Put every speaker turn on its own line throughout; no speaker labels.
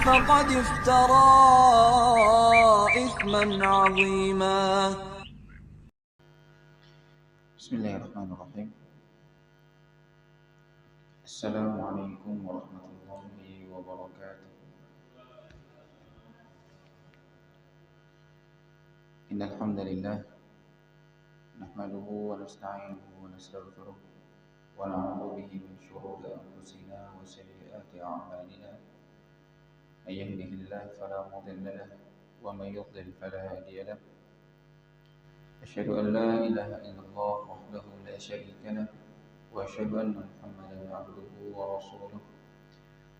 فقد افترى إثما عظيما.
بسم الله الرحمن الرحيم. السلام عليكم ورحمة الله وبركاته. إن الحمد لله نحمده ونستعينه ونستغفره ونعوذ به من شرور أنفسنا وسيئات أعمالنا. من يهده الله فلا مضل له ومن يضلل فلا هادي له. أشهد أن لا إله إلا الله وحده لا شريك له وأشهد أن محمدا عبده ورسوله.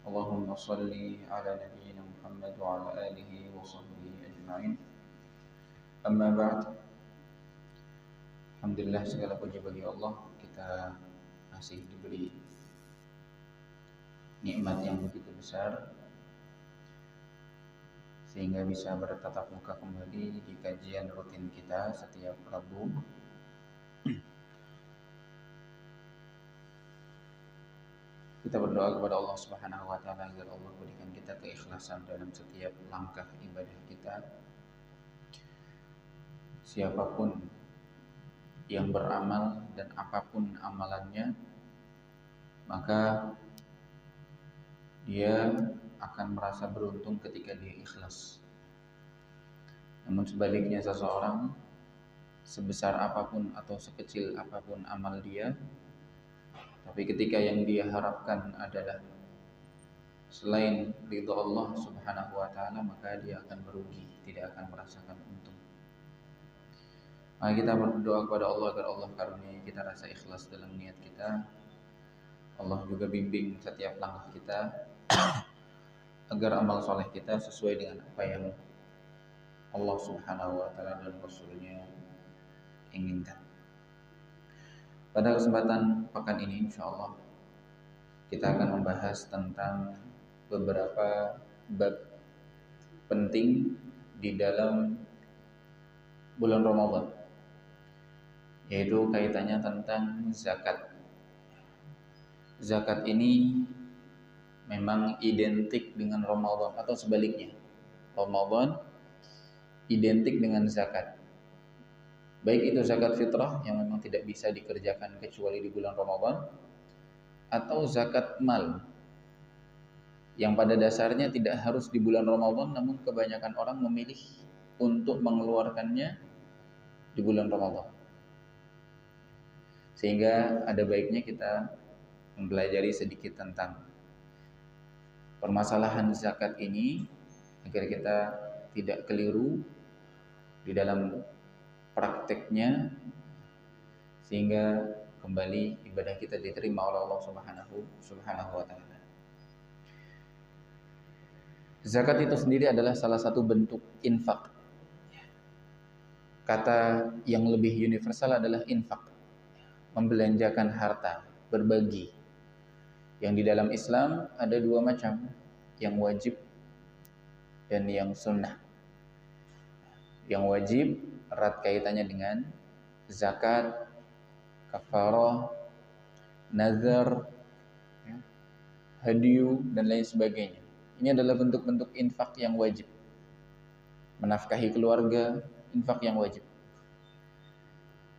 اللهم صل على نبينا محمد وعلى آله وصحبه أجمعين. Amma ba'd. Alhamdulillah, segala puji bagi Allah. Kita masih diberi nikmat yang begitu besar sehingga bisa bertatap muka kembali di kajian rutin kita setiap Rabu. Kita berdoa kepada Allah Subhanahu wa taala agar Allah berikan kita keikhlasan dalam setiap langkah ibadah kita. Siapapun yang beramal dan apapun amalannya, maka dia akan merasa beruntung ketika dia ikhlas. Namun sebaliknya, seseorang sebesar apapun atau sekecil apapun amal dia, tapi ketika yang dia harapkan adalah selain ridha Allah Subhanahu wa taala, maka dia akan merugi, tidak akan merasakan untung. Maka kita berdoa kepada Allah agar Allah karuniai kita rasa ikhlas dalam niat kita. Allah juga bimbing setiap langkah kita agar amal soleh kita sesuai dengan apa yang Allah Subhanahu wa taala dan Rasulnya inginkan. Pada kesempatan pekan ini insyaallah kita akan membahas tentang beberapa bab penting di dalam bulan Ramadan, yaitu kaitannya tentang zakat. Zakat ini memang identik dengan Ramadan atau sebaliknya. Ramadan identik dengan zakat. Baik itu zakat fitrah yang memang tidak bisa dikerjakan kecuali di bulan Ramadan, atau zakat mal yang pada dasarnya tidak harus di bulan Ramadan, namun kebanyakan orang memilih untuk mengeluarkannya di bulan Ramadan. Sehingga ada baiknya kita mempelajari sedikit tentang permasalahan zakat ini agar kita tidak keliru di dalam prakteknya, sehingga kembali ibadah kita diterima oleh Allah Subhanahu wa taala. Zakat itu sendiri adalah salah satu bentuk infak. Kata yang lebih universal adalah infak, membelanjakan harta, berbagi. Yang di dalam Islam ada dua macam, yang wajib dan yang sunnah. Yang wajib erat kaitannya dengan zakat, kafarah, nazar, hadyu dan lain sebagainya. Ini adalah bentuk-bentuk infak yang wajib. Menafkahi keluarga, infak yang wajib.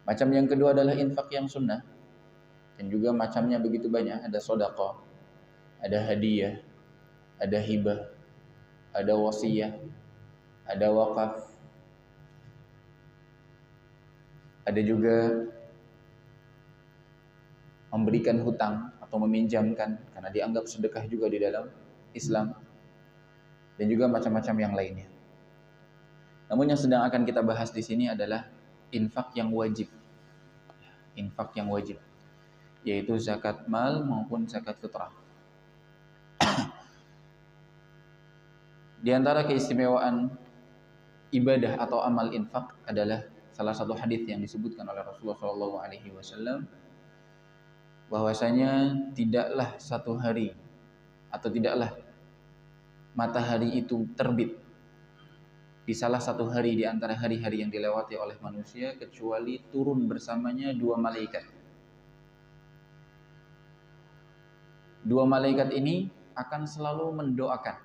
Macam yang kedua adalah infak yang sunnah. Dan juga macamnya begitu banyak. Ada sedekah, ada hadiah, ada hibah, ada wasiyah, ada wakaf, ada juga memberikan hutang atau meminjamkan karena dianggap sedekah juga di dalam Islam, dan juga macam-macam yang lainnya. Namun yang sedang akan kita bahas di sini adalah infak yang wajib. Infak yang wajib, yaitu zakat mal maupun zakat fitrah. Di antara keistimewaan ibadah atau amal infak adalah salah satu hadis yang disebutkan oleh Rasulullah SAW, bahwasanya tidaklah satu hari atau tidaklah matahari itu terbit di salah satu hari di antara hari-hari yang dilewati oleh manusia kecuali turun bersamanya dua malaikat. Dua malaikat ini akan selalu mendoakan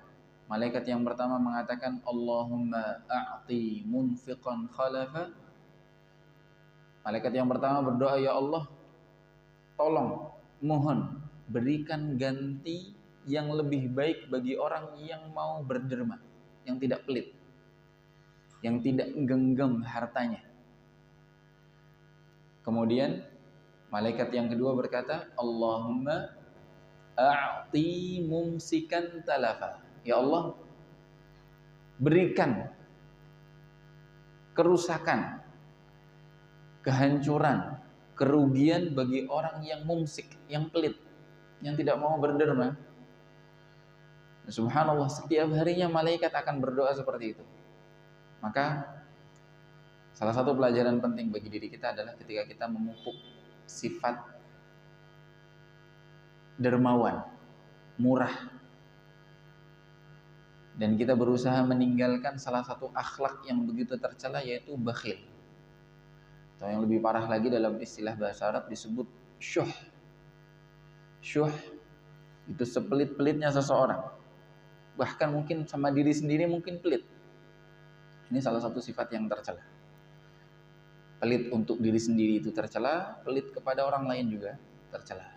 Malaikat yang pertama mengatakan, Allahumma a'ti munfiqan khalafa. Malaikat yang pertama berdoa, ya Allah, tolong, mohon, berikan ganti yang lebih baik bagi orang yang mau berderma, yang tidak pelit, yang tidak genggam hartanya. Kemudian malaikat yang kedua berkata, Allahumma a'ti mumsikan talafa. Ya Allah, berikan kerusakan, kehancuran, kerugian bagi orang yang mumsik, yang pelit, yang tidak mau berderma. Subhanallah, setiap harinya malaikat akan berdoa seperti itu. Maka salah satu pelajaran penting bagi diri kita adalah ketika kita memupuk sifat dermawan, murah, dan kita berusaha meninggalkan salah satu akhlak yang begitu tercela, yaitu bakhil. Atau yang lebih parah lagi dalam istilah bahasa Arab disebut syuh. Syuh itu sepelit-pelitnya seseorang. Bahkan mungkin sama diri sendiri mungkin pelit. Ini salah satu sifat yang tercela. Pelit untuk diri sendiri itu tercela, pelit kepada orang lain juga tercela.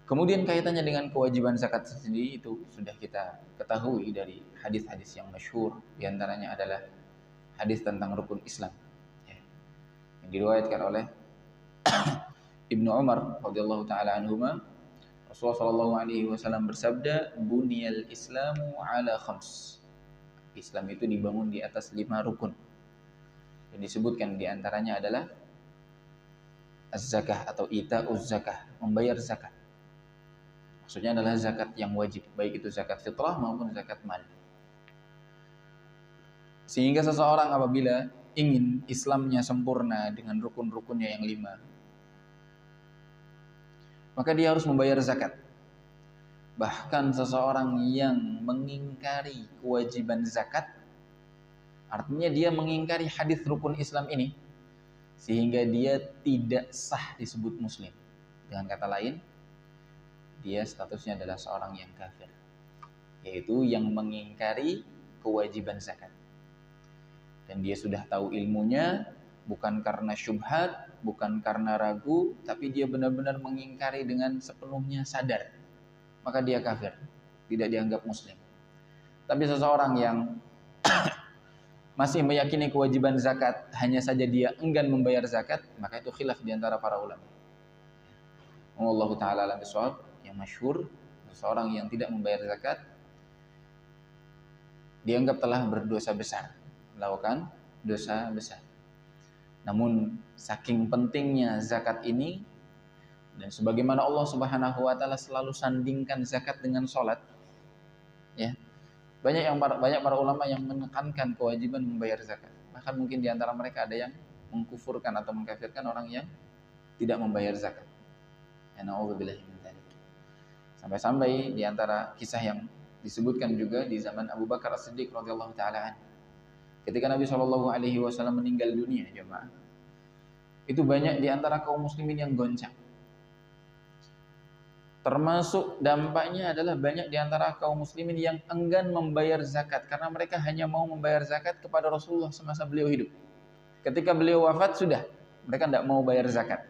Kemudian kaitannya dengan kewajiban zakat sendiri itu sudah kita ketahui dari hadis-hadis yang masyhur. Di antaranya adalah hadis tentang rukun Islam, yang diriwayatkan oleh Ibnu Umar radhiyallahu taala anhuma. Rasulullah sallallahu alaihi wasallam bersabda, "Buniyal Islamu ala khams." Islam itu dibangun di atas 5 rukun. Dan disebutkan di antaranya adalah az-zakah atau ita'uz zakah, membayar zakat. Maksudnya adalah zakat yang wajib, baik itu zakat fitrah maupun zakat mal. Sehingga seseorang apabila ingin Islamnya sempurna dengan rukun-rukunnya yang 5, maka dia harus membayar zakat. Bahkan seseorang yang mengingkari kewajiban zakat, artinya dia mengingkari hadis rukun Islam ini, sehingga dia tidak sah disebut muslim. Dengan kata lain, dia statusnya adalah seorang yang kafir, yaitu yang mengingkari kewajiban zakat. Dan dia sudah tahu ilmunya, bukan karena syubhat, bukan karena ragu, tapi dia benar-benar mengingkari dengan sepenuhnya sadar, maka dia kafir, tidak dianggap muslim. Tapi seseorang yang masih meyakini kewajiban zakat, hanya saja dia enggan membayar zakat, maka itu khilaf di antara para ulama. Wallahu ta'ala alam bishawab. Yang masyhur, seseorang yang tidak membayar zakat dianggap telah berdosa besar, melakukan dosa besar. Namun saking pentingnya zakat ini, dan sebagaimana Allah Subhanahu wa taala selalu sandingkan zakat dengan sholat, ya, banyak para ulama yang menekankan kewajiban membayar zakat. Bahkan mungkin di antara mereka ada yang mengkufurkan atau mengkafirkan orang yang tidak membayar zakat. Na'udzubillahi min dzalik. Sampai-sampai di antara kisah yang disebutkan juga di zaman Abu Bakar As-Siddiq radhiyallahu taala anhu, ketika Nabi Shallallahu alaihi wasallam meninggal dunia, jemaah, itu banyak di antara kaum muslimin yang goncang. Termasuk dampaknya adalah banyak di antara kaum muslimin yang enggan membayar zakat karena mereka hanya mau membayar zakat kepada Rasulullah semasa beliau hidup. Ketika beliau wafat sudah, mereka tidak mau bayar zakat.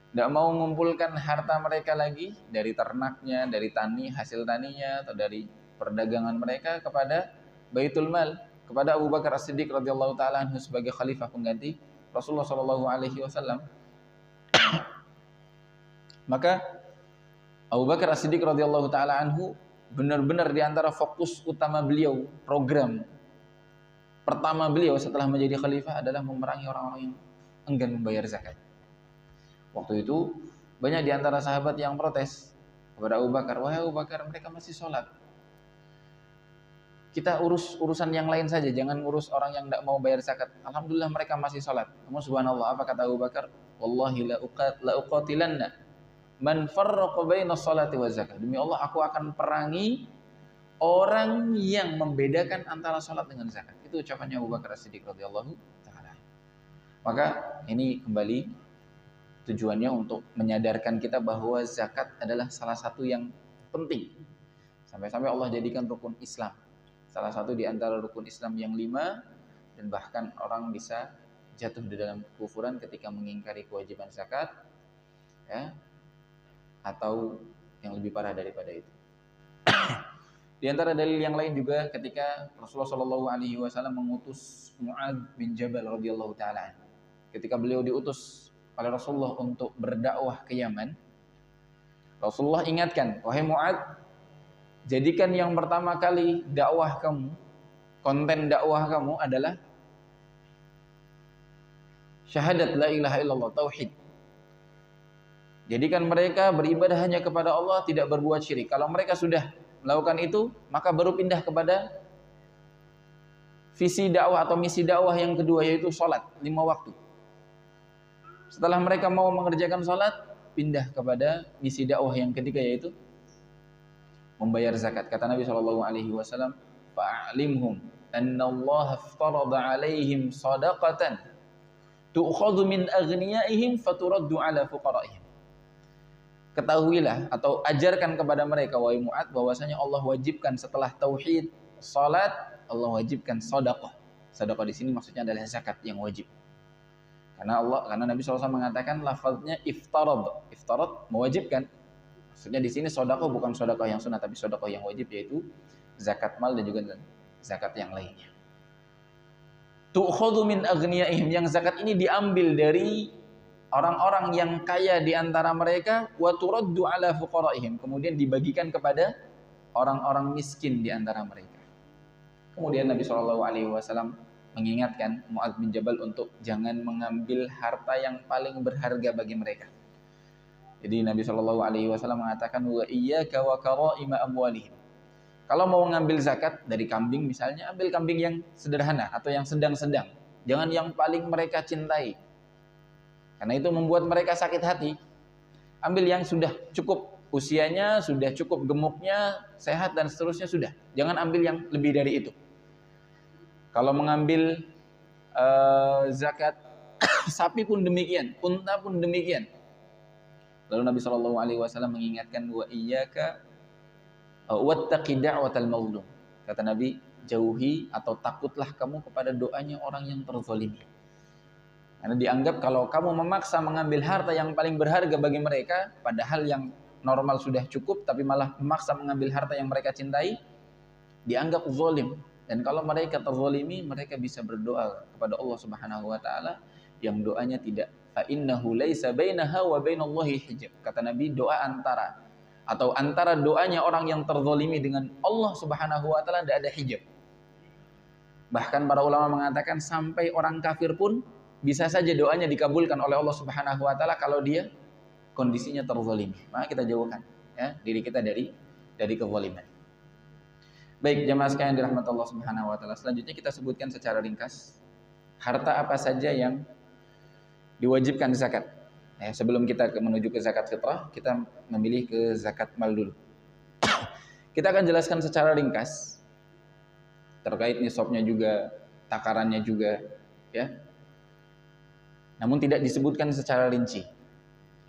Tidak mau mengumpulkan harta mereka lagi dari ternaknya, dari hasil taninya, atau dari perdagangan mereka kepada Baitul Mal, kepada Abu Bakar As-Siddiq radhiyallahu taala anhu sebagai khalifah pengganti Rasulullah sallallahu alaihi wasallam. Maka Abu Bakar As-Siddiq radhiyallahu taala anhu benar-benar di antara fokus utama beliau, program pertama beliau setelah menjadi khalifah adalah memerangi orang-orang yang enggan membayar zakat. Waktu itu banyak di antara sahabat yang protes kepada Abu Bakar, "Wahai Abu Bakar, mereka masih sholat. Kita urus urusan yang lain saja, jangan urus orang yang tidak mau bayar zakat. Alhamdulillah mereka masih sholat." Namun subhanallah, apa kata Abu Bakar? "Wallahi la uqatilanna man farraqa baina sholati wa zakat." Demi Allah, aku akan perangi orang yang membedakan antara sholat dengan zakat. Itu ucapannya Abu Bakar As-Siddiq radhiyallahu taala. Maka ini kembali tujuannya untuk menyadarkan kita bahwa zakat adalah salah satu yang penting, Sampai-sampai Allah jadikan rukun Islam salah satu di antara rukun Islam yang 5, dan bahkan orang bisa jatuh di dalam kekufuran ketika mengingkari kewajiban zakat, ya, atau yang lebih parah daripada itu. Di antara dalil yang lain juga ketika Rasulullah Shallallahu Alaihi Wasallam mengutus Mu'adz bin Jabal radhiyallahu taala, ketika beliau diutus oleh Rasulullah untuk berdakwah ke Yaman, Rasulullah ingatkan, wahai Mu'adz, jadikan yang pertama kali dakwah kamu, konten dakwah kamu adalah syahadat la ilaha illallah, tauhid. Jadikan mereka beribadah hanya kepada Allah, tidak berbuat syirik. Kalau mereka sudah melakukan itu, maka baru pindah kepada visi dakwah atau misi dakwah yang kedua, yaitu sholat 5 waktu. Setelah mereka mau mengerjakan sholat, pindah kepada misi dakwah yang ketiga, yaitu membayar zakat. Kata Nabi SAW, fa'alimhum annallaha aftarada alaihim sadaqatan tu'khadhu min aghniyaihim faturaddu ala fuqaraihim. Ketahuilah atau ajarkan kepada mereka, wahai Mu'adz, bahwasanya Allah wajibkan setelah tauhid, salat, Allah wajibkan sedekah. Sedekah di sini maksudnya adalah zakat yang wajib. Karena Nabi SAW mengatakan lafaznya iftarad mewajibkan. Maksudnya di sini sedekah bukan sedekah yang sunah, tapi sedekah yang wajib, yaitu zakat mal dan juga zakat yang lainnya. Tu'khadhu min aghniyaihim, yang zakat ini diambil dari orang-orang yang kaya di antara mereka, wa turaddu ala fuqaraihim, kemudian dibagikan kepada orang-orang miskin di antara mereka. Kemudian Nabi SAW mengingatkan Mu'adz bin Jabal untuk jangan mengambil harta yang paling berharga bagi mereka. Jadi Nabi SAW mengatakan, wa iyyaka wa karaima amwalihim. Kalau mau ngambil zakat dari kambing misalnya, ambil kambing yang sederhana atau yang sedang-sedang. Jangan yang paling mereka cintai, karena itu membuat mereka sakit hati. Ambil yang sudah cukup usianya, sudah cukup gemuknya, sehat dan seterusnya, sudah. Jangan ambil yang lebih dari itu. Kalau mengambil zakat sapi pun demikian, unta pun demikian. Lalu Nabi SAW mengingatkan, wa iyyaka wattaqi da'watal mazlum. Kata Nabi, jauhi atau takutlah kamu kepada doanya orang yang terzalimi. Karena dianggap kalau kamu memaksa mengambil harta yang paling berharga bagi mereka, padahal yang normal sudah cukup, tapi malah memaksa mengambil harta yang mereka cintai, dianggap zalim. Dan kalau mereka terzalimi, mereka bisa berdoa kepada Allah Subhanahu wa taala yang doanya tidak, fa innahu laisa bainaha wa bainallahi hijab. Kata Nabi, doa antara doanya orang yang terzalimi dengan Allah Subhanahu wa taala tidak ada hijab. Bahkan para ulama mengatakan sampai orang kafir pun bisa saja doanya dikabulkan oleh Allah Subhanahu wa taala kalau dia kondisinya terzalimi. Maka kita jauhkan ya diri kita dari kezaliman. Baik, jemaah sekalian dirahmati Allah Subhanahu wa taala. Selanjutnya kita sebutkan secara ringkas harta apa saja yang diwajibkan zakat. Sebelum kita menuju ke zakat fitrah, kita memilih ke zakat mal dulu. Kita akan jelaskan secara ringkas terkait nisabnya juga, takarannya juga, ya. Namun tidak disebutkan secara rinci,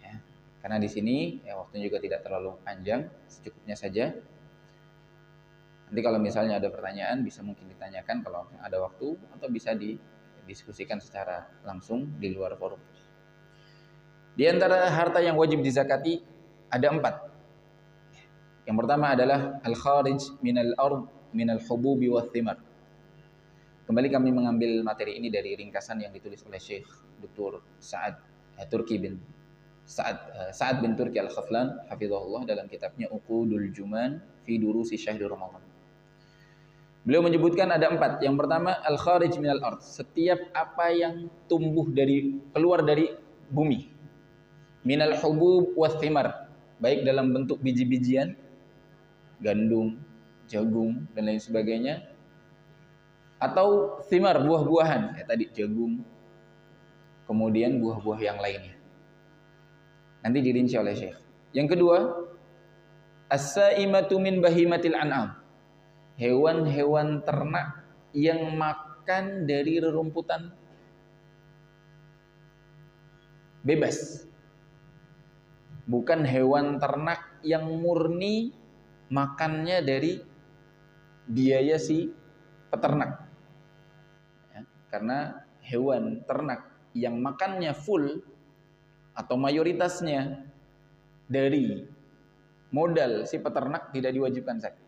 ya. Karena di sini ya, waktunya juga tidak terlalu panjang, secukupnya saja. Nanti kalau misalnya ada pertanyaan bisa mungkin ditanyakan kalau ada waktu, atau bisa didiskusikan secara langsung di luar forum. Di antara harta yang wajib dizakati ada 4. Yang pertama adalah al-kharij minal ard minal hububi wath thimar. Kembali kami mengambil materi ini dari ringkasan yang ditulis oleh Syekh Dr. Sa'ad bin Turki Al-Khaflan hafizahullah dalam kitabnya Uqudul Juman fi Durusi Syahri Ramadan. Beliau menyebutkan ada 4. Yang pertama al-kharij minal ard, setiap apa yang tumbuh keluar dari bumi. Minal hubub wath thimar, baik dalam bentuk biji-bijian, gandum, jagung dan lain sebagainya, atau thimar, buah-buahan, ya tadi jagung, kemudian buah-buah yang lainnya. Nanti dirinci oleh Syekh. Yang kedua, as-saimatu min bahimatil an'am, hewan-hewan ternak yang makan dari rerumputan bebas. Bukan hewan ternak yang murni makannya dari biaya si peternak. Ya, karena hewan ternak yang makannya full atau mayoritasnya dari modal si peternak tidak diwajibkan zakat.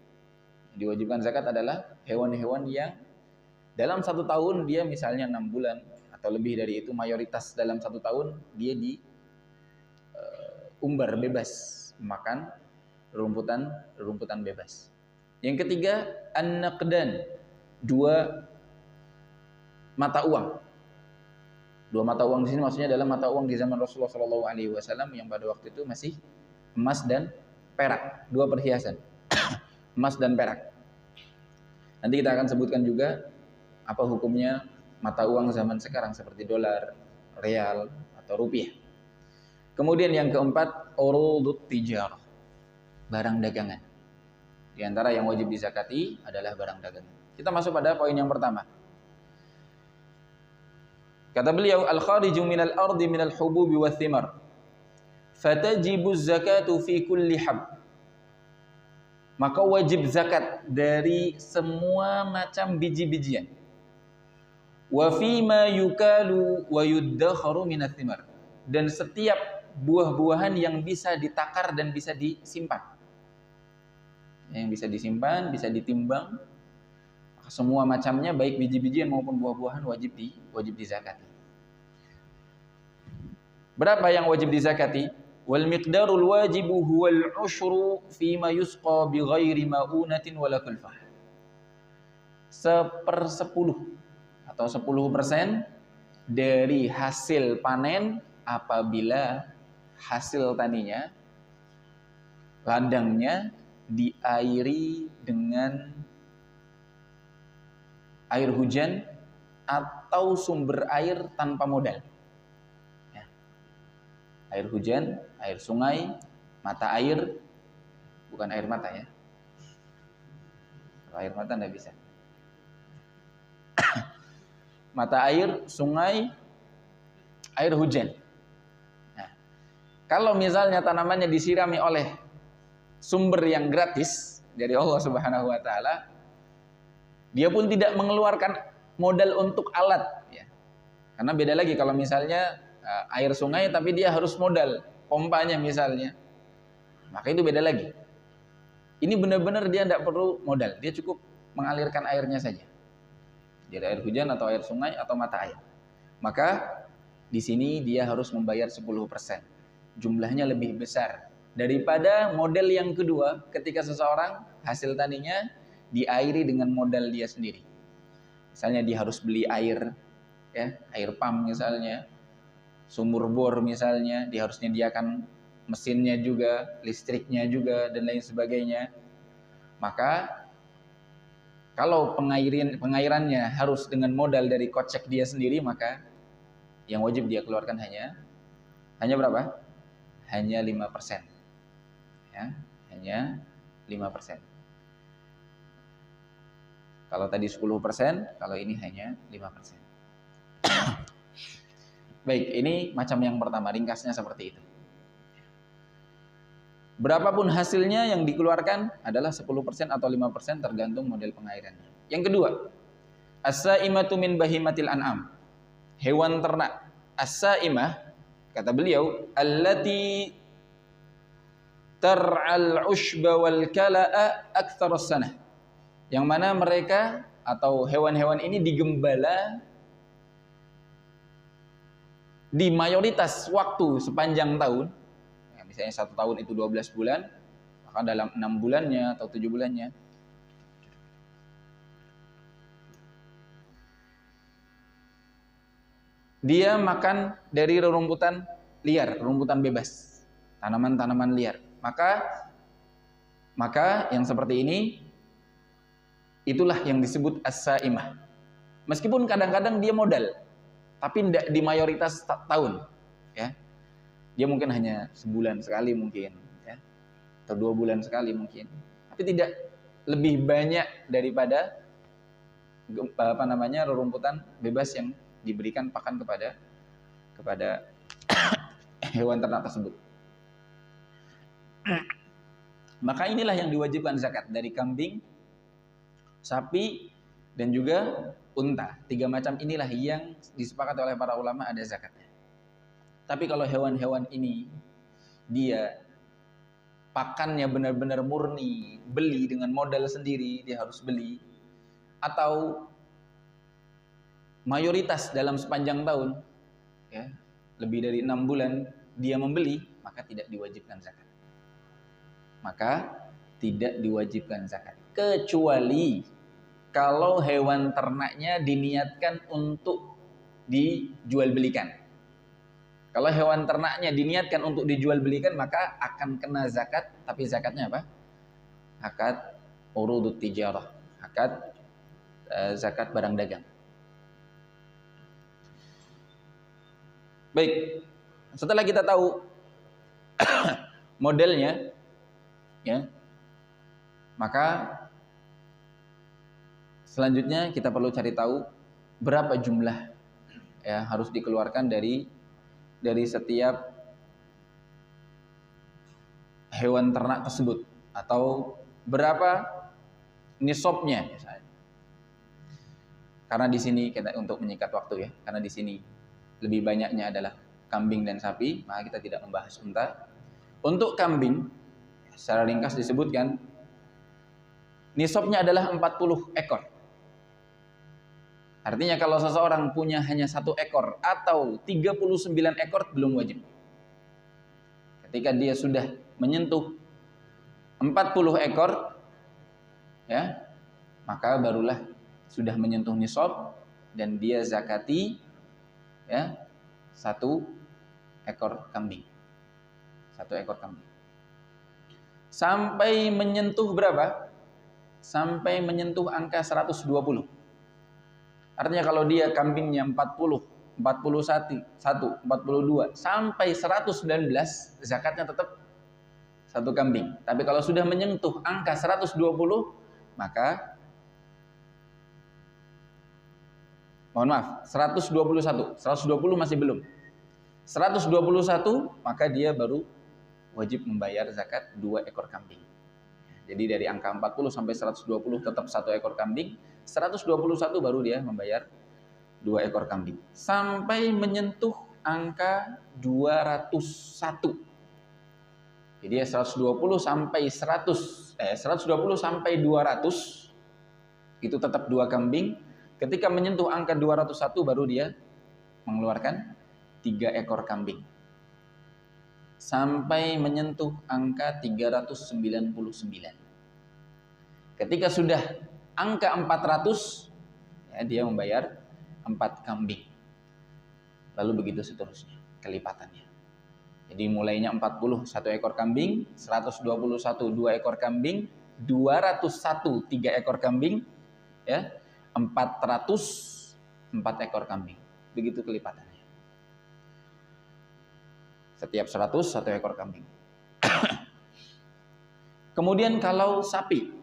Diwajibkan zakat adalah hewan-hewan yang dalam 1 tahun dia misalnya 6 bulan atau lebih dari itu, mayoritas dalam 1 tahun dia umbar bebas makan rumputan bebas. Yang ketiga, an-naqdan, 2 mata uang. 2 mata uang di sini maksudnya adalah mata uang di zaman Rasulullah SAW yang pada waktu itu masih emas dan perak, 2 perhiasan, emas dan perak. Nanti kita akan sebutkan juga apa hukumnya mata uang zaman sekarang seperti dolar, real, atau rupiah. Kemudian yang keempat, urudut tijarah, barang dagangan. Di antara yang wajib dizakati adalah barang dagangan. Kita masuk pada poin yang pertama. Kata beliau, al-khariju minal ardi minal hububi wa thimar, fatajibu zakatu fi kulli hab. Maka wajib zakat dari semua macam biji-bijian. Wa fima yukalu wa yuddakharu minat thimar, dan setiap buah-buahan yang bisa ditakar dan bisa disimpan. Yang bisa disimpan, bisa ditimbang, semua macamnya baik biji-bijian maupun buah-buahan wajib dizakati. Berapa yang wajib dizakati? Wal miqdarul wajibu huwal ushru fima yusqa bi ghairi ma'unatin wala kulfah. 1/10 atau 10% dari hasil panen apabila hasil taninya, ladangnya diairi dengan air hujan atau sumber air tanpa modal. Ya. Air hujan, air sungai, mata air, bukan air mata ya. Kalau air mata nggak bisa. Mata air, sungai, air hujan. Nah, kalau misalnya tanamannya disirami oleh sumber yang gratis dari Allah Subhanahu wa taala, dia pun tidak mengeluarkan modal untuk alat ya. Karena beda lagi kalau misalnya air sungai tapi dia harus modal pompanya misalnya. Maka itu beda lagi. Ini benar-benar dia tidak perlu modal, dia cukup mengalirkan airnya saja. Jadi air hujan atau air sungai atau mata air. Maka di sini dia harus membayar 10%. Jumlahnya lebih besar daripada model yang kedua ketika seseorang hasil taninya diairi dengan modal dia sendiri. Misalnya dia harus beli air, ya, air pump misalnya, sumur bor misalnya, dia harus menyediakan mesinnya juga, listriknya juga, dan lain sebagainya. Maka kalau pengairannya harus dengan modal dari kocek dia sendiri, maka yang wajib dia keluarkan hanya berapa? Hanya 5%. Ya, hanya 5%. Kalau tadi 10%, kalau ini hanya 5%. Baik, ini macam yang pertama, ringkasnya seperti itu. Berapapun hasilnya yang dikeluarkan adalah 10% atau 5% tergantung model pengairannya. Yang kedua, as-sa'imatu min bahimatil an'am. Hewan ternak. As-sa'imah, kata beliau, allati tar'al ushba wal kala'a aktsar as-sanah. Yang mana mereka atau hewan-hewan ini digembala di mayoritas waktu sepanjang tahun. Misalnya 1 tahun itu 12 bulan, maka dalam 6 bulannya atau 7 bulannya dia makan dari rerumputan liar, rumputan bebas, tanaman-tanaman liar. Maka yang seperti ini itulah yang disebut as-sa'imah. Meskipun kadang-kadang dia modal, tapi tidak di mayoritas tahun, ya. Dia mungkin hanya sebulan sekali mungkin, ya, atau 2 bulan sekali mungkin, tapi tidak lebih banyak daripada rerumputan bebas yang diberikan pakan kepada hewan ternak tersebut. Maka inilah yang diwajibkan zakat dari kambing, sapi, dan juga unta. 3 macam inilah yang disepakati oleh para ulama ada zakatnya. Tapi kalau hewan-hewan ini dia pakannya benar-benar murni, beli dengan modal sendiri, dia harus beli, atau mayoritas dalam sepanjang tahun, ya, lebih dari 6 bulan dia membeli, maka tidak diwajibkan zakat. Maka tidak diwajibkan zakat. Kecuali kalau hewan ternaknya diniatkan untuk dijual belikan. Kalau hewan ternaknya diniatkan untuk dijual belikan, maka akan kena zakat, tapi zakatnya apa? Zakat urudut tijarah, zakat barang dagang. Baik, setelah kita tahu modelnya, ya, maka selanjutnya kita perlu cari tahu berapa jumlah ya harus dikeluarkan dari setiap hewan ternak tersebut, atau berapa nisabnya misalnya. Karena di sini kita untuk menyikat waktu, ya, karena di sini lebih banyaknya adalah kambing dan sapi, maka kita tidak membahas unta. Untuk kambing secara ringkas disebutkan nisabnya adalah 40 ekor. Artinya kalau seseorang punya hanya 1 ekor atau 39 ekor belum wajib. Ketika dia sudah menyentuh 40 ekor, ya, maka barulah sudah menyentuh nisab dan dia zakati, ya, 1 ekor kambing. 1 ekor kambing. Sampai menyentuh berapa? Sampai menyentuh angka 120. Artinya kalau dia kambingnya 40, 41, 42 sampai 119, zakatnya tetap 1 kambing. Tapi kalau sudah menyentuh angka 120, maka 120 masih belum. 121 maka dia baru wajib membayar zakat 2 ekor kambing. Jadi dari angka 40 sampai 120 tetap 1 ekor kambing, 121 baru dia membayar 2 ekor kambing. Sampai menyentuh angka 201. Jadi 120 sampai 120 sampai 200 itu tetap 2 kambing. Ketika menyentuh angka 201 baru dia mengeluarkan 3 ekor kambing. Sampai menyentuh angka 399. Ketika sudah angka 400, ya, dia membayar 4 kambing. Lalu begitu seterusnya kelipatannya. Jadi mulainya 40 1 ekor kambing, 121 2 ekor kambing, 201 3 ekor kambing, ya, 400 4 ekor kambing. Begitu kelipatannya. Setiap 100 1 ekor kambing. Kemudian kalau sapi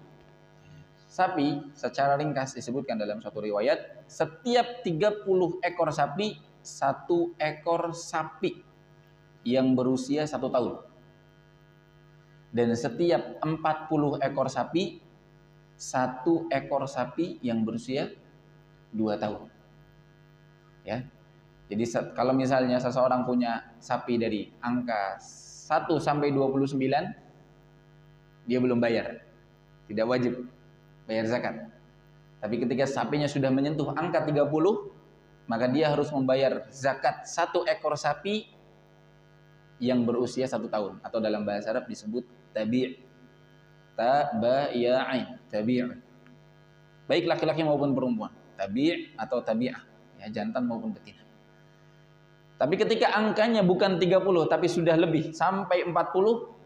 secara ringkas disebutkan dalam suatu riwayat, setiap 30 ekor sapi 1 ekor sapi yang berusia 1 tahun. Dan setiap 40 ekor sapi 1 ekor sapi yang berusia 2 tahun. Ya. Jadi kalau misalnya seseorang punya sapi dari angka 1 sampai 29, dia belum bayar. Tidak wajib bayar zakat. Tapi ketika sapinya sudah menyentuh angka 30, maka dia harus membayar zakat 1 ekor sapi yang berusia 1 tahun, atau dalam bahasa Arab disebut tabi'. Tabi'. Baik laki-laki maupun perempuan, tabi' atau tabi'ah, ya, jantan maupun betina. Tapi ketika angkanya bukan 30 tapi sudah lebih sampai 40,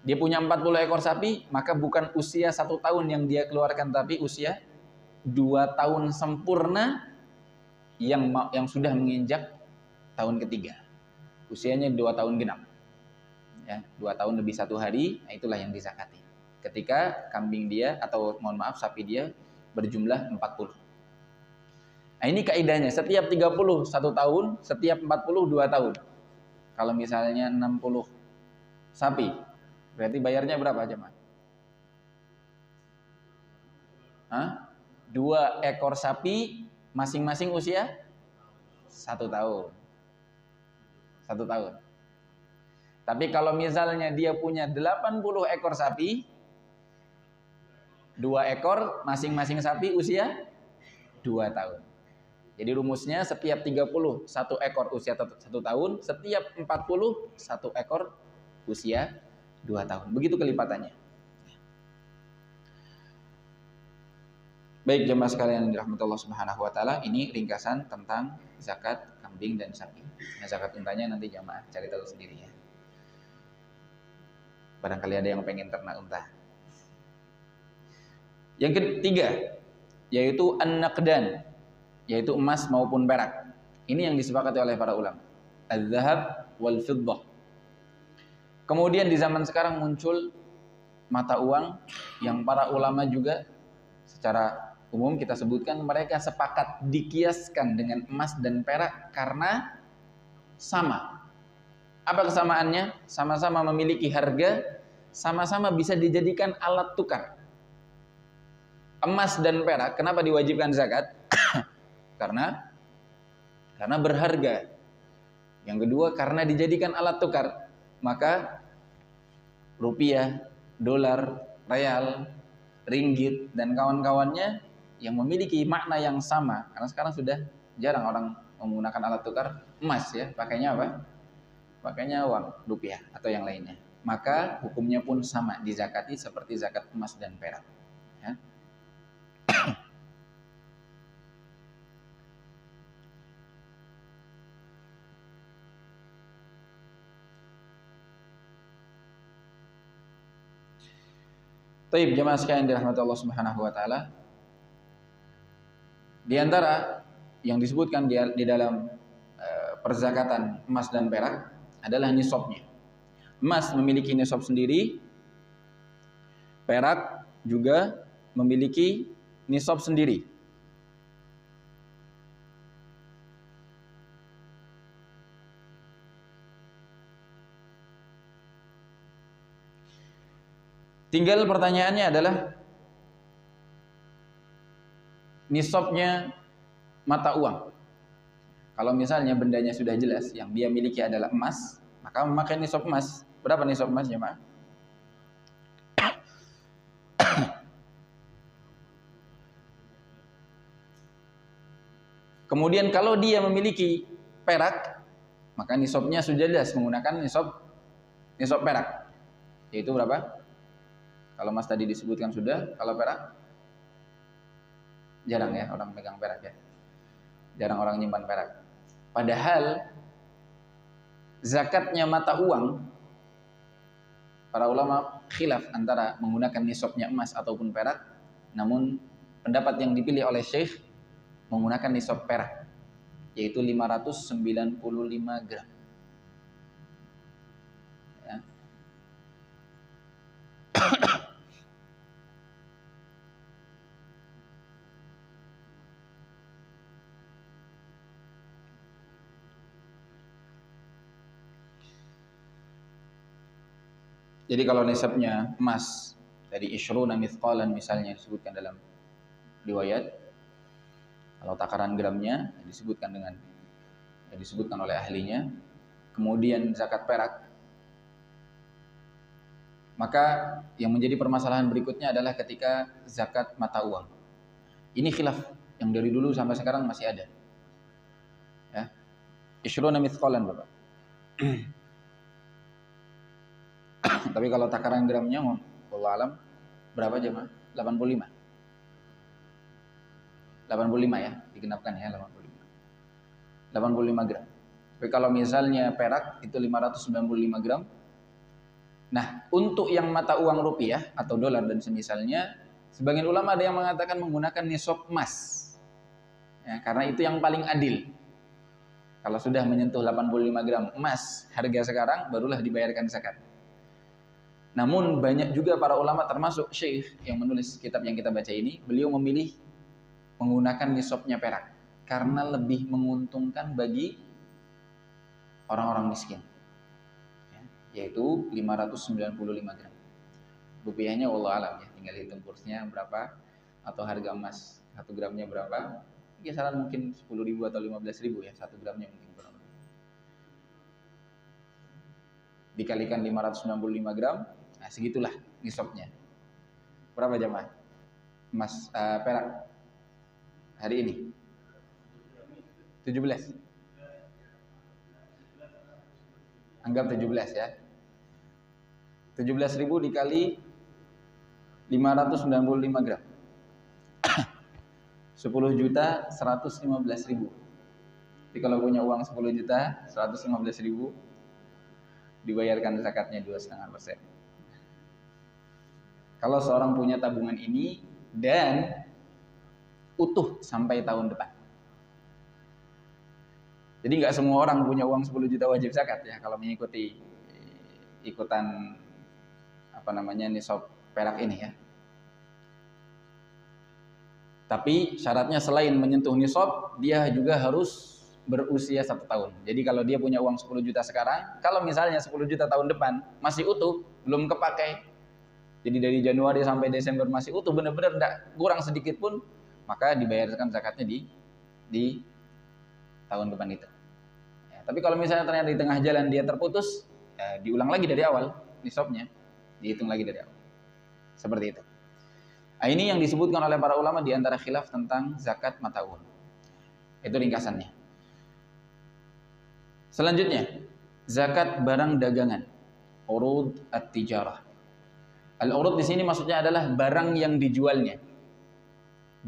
dia punya 40 ekor sapi, maka bukan usia 1 tahun yang dia keluarkan, tapi usia 2 tahun sempurna yang sudah menginjak tahun ketiga. Usianya 2 tahun genap. Ya, 2 tahun lebih 1 hari, nah itulah yang dizakati. Ketika kambing dia atau sapi dia berjumlah 40. Nah, ini kaidahnya, setiap 30 1 tahun, setiap 40 2 tahun. Kalau misalnya 60 sapi, Berarti bayarnya berapa jemaah? Hah? 2 ekor sapi masing-masing usia 1 tahun. 1 tahun. Tapi kalau misalnya dia punya 80 ekor sapi, 2 ekor masing-masing sapi usia 2 tahun. Jadi rumusnya setiap 30 1 ekor usia 1 tahun, setiap 40 1 ekor usia 2 tahun. Begitu kelipatannya. Baik jemaah sekalian yang dirahmati Allah Subhanahu wa taala, ini ringkasan tentang zakat kambing dan sapi. Nah, zakat untanya nanti jemaah cari tahu sendiri ya. Barangkali ada yang pengen ternak unta. Yang ketiga yaitu an-naqdan, yaitu emas maupun perak. Ini yang disepakati oleh para ulama. Az-zahab wal fiddah. Kemudian di zaman sekarang muncul mata uang yang para ulama juga secara umum kita sebutkan mereka sepakat dikiaskan dengan emas dan perak karena sama. Apa kesamaannya? Sama-sama memiliki harga, sama-sama bisa dijadikan alat tukar. Emas dan perak, kenapa diwajibkan zakat? Karena berharga. Yang kedua, karena dijadikan alat tukar. Maka rupiah, dolar, real, ringgit, dan kawan-kawannya yang memiliki makna yang sama. Karena sekarang sudah jarang orang menggunakan alat tukar emas ya. Pakainya apa? Pakainya uang rupiah atau yang lainnya. Maka hukumnya pun sama, dizakati seperti zakat emas dan perak. Ya. Taib jemaah sekalian dirahmati Allah Subhanahu wa taala. Di antara yang disebutkan di dalam perzakatan emas dan perak adalah nisabnya. Emas memiliki nisab sendiri, perak juga memiliki nisab sendiri. Tinggal pertanyaannya adalah nisabnya mata uang. Kalau misalnya bendanya sudah jelas, yang dia miliki adalah emas, maka memakai nisab emas. Berapa nisab emas ya, Mak? Kemudian kalau dia memiliki perak, maka nisabnya sudah jelas menggunakan nisab perak. Yaitu berapa? Kalau emas tadi disebutkan sudah, kalau perak jarang ya orang pegang perak ya. Jarang orang nyimpan perak. Padahal zakatnya mata uang, para ulama khilaf antara menggunakan nisabnya emas ataupun perak. Namun pendapat yang dipilih oleh Syekh menggunakan nisab perak, yaitu 595 gram. Ya. Jadi kalau nisabnya emas dari isyruna mithqalan misalnya disebutkan dalam riwayat, kalau takaran gramnya disebutkan oleh ahlinya, kemudian zakat perak, maka yang menjadi permasalahan berikutnya adalah ketika zakat mata uang. Ini khilaf yang dari dulu sampai sekarang masih ada. Ya. Isyruna mithqalan, Bapak. Tapi kalau takaran gramnya, wallahu alam, berapa jemaah? 85. 85 ya, digenapkan ya 85. 85 gram. Tapi kalau misalnya perak itu 595 gram. Nah, untuk yang mata uang rupiah atau dolar dan semisalnya, sebagian ulama ada yang mengatakan menggunakan nisab emas. Ya, karena itu yang paling adil. Kalau sudah menyentuh 85 gram emas harga sekarang, barulah dibayarkan zakat. Namun banyak juga para ulama termasuk Syekh yang menulis kitab yang kita baca ini, beliau memilih menggunakan nisabnya perak karena lebih menguntungkan bagi orang-orang miskin. Ya. yaitu 595 gram. Rupiahnya wallah alam ya, tinggal hitung kursnya berapa atau harga emas 1 gramnya berapa. Kisaran mungkin 10.000 atau 15.000 ya, 1 gramnya mungkin kurang lebih. Dikalikan 595 gram, nah segitulah nisabnya. Berapa jamaah? Emas perak hari ini 17. Anggap 17 ya. 17.000 dikali 595 gram. 10.115.000. Jadi kalau punya uang 10.115.000 dibayarkan zakatnya 2,5%. Kalau seorang punya tabungan ini dan utuh sampai tahun depan. Jadi nggak semua orang punya uang 10 juta wajib zakat ya kalau mengikuti ikutan nisab perak ini ya. Tapi syaratnya selain menyentuh nisab, dia juga harus berusia 1 tahun. Jadi kalau dia punya uang 10 juta sekarang, kalau misalnya 10 juta tahun depan masih utuh, belum kepakai, jadi dari Januari sampai Desember masih utuh, benar-benar tidak kurang sedikit pun, maka dibayarkan zakatnya di tahun depan itu. Ya, tapi kalau misalnya ternyata di tengah jalan dia terputus, ya, diulang lagi dari awal nisabnya, dihitung lagi dari awal. Seperti itu. Nah, ini yang disebutkan oleh para ulama di antara khilaf tentang zakat mata uang. Itu ringkasannya. Selanjutnya, zakat barang dagangan, urud at-tijarah. Al-urud di sini maksudnya adalah barang yang dijualnya,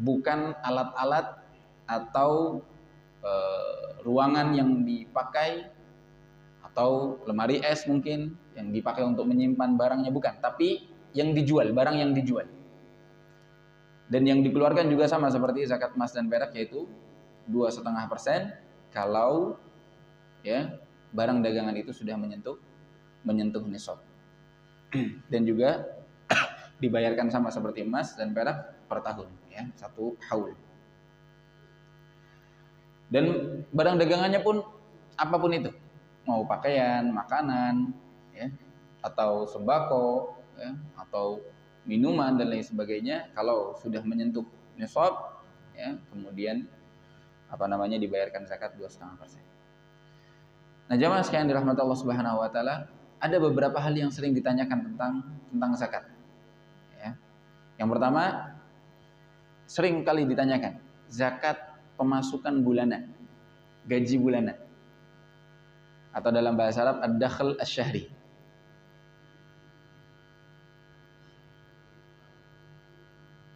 bukan alat-alat atau ruangan yang dipakai atau lemari es mungkin yang dipakai untuk menyimpan barangnya, bukan, tapi yang dijual, barang yang dijual. Dan yang dikeluarkan juga sama seperti zakat emas dan perak, yaitu 2,5% kalau ya barang dagangan itu sudah menyentuh nisab. Dan juga dibayarkan sama seperti emas dan perak per tahun ya, 1 haul. Dan barang dagangannya pun apapun itu, mau pakaian, makanan ya, atau sembako ya, atau minuman dan lain sebagainya, kalau sudah menyentuh nisab ya, kemudian dibayarkan zakat 2,5%. Nah, jamaah sekalian dirahmati Allah Subhanahu wa taala, ada beberapa hal yang sering ditanyakan tentang zakat. Ya. Yang pertama, sering kali ditanyakan zakat pemasukan bulanan, gaji bulanan, atau dalam bahasa Arab ad-dakhl asy-syahri.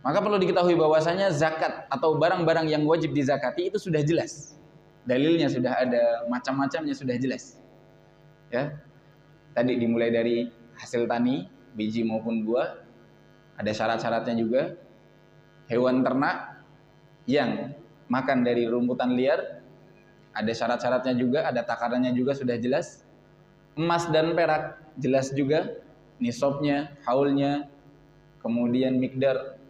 Maka perlu diketahui bahwasanya zakat atau barang-barang yang wajib dizakati itu sudah jelas. Dalilnya sudah ada, macam-macamnya sudah jelas. Ya. Tadi dimulai dari hasil tani, biji maupun buah, ada syarat-syaratnya juga. Hewan ternak yang makan dari rumputan liar, ada syarat-syaratnya juga, ada takarannya juga sudah jelas. Emas dan perak jelas juga, nisabnya, haulnya, kemudian mikdar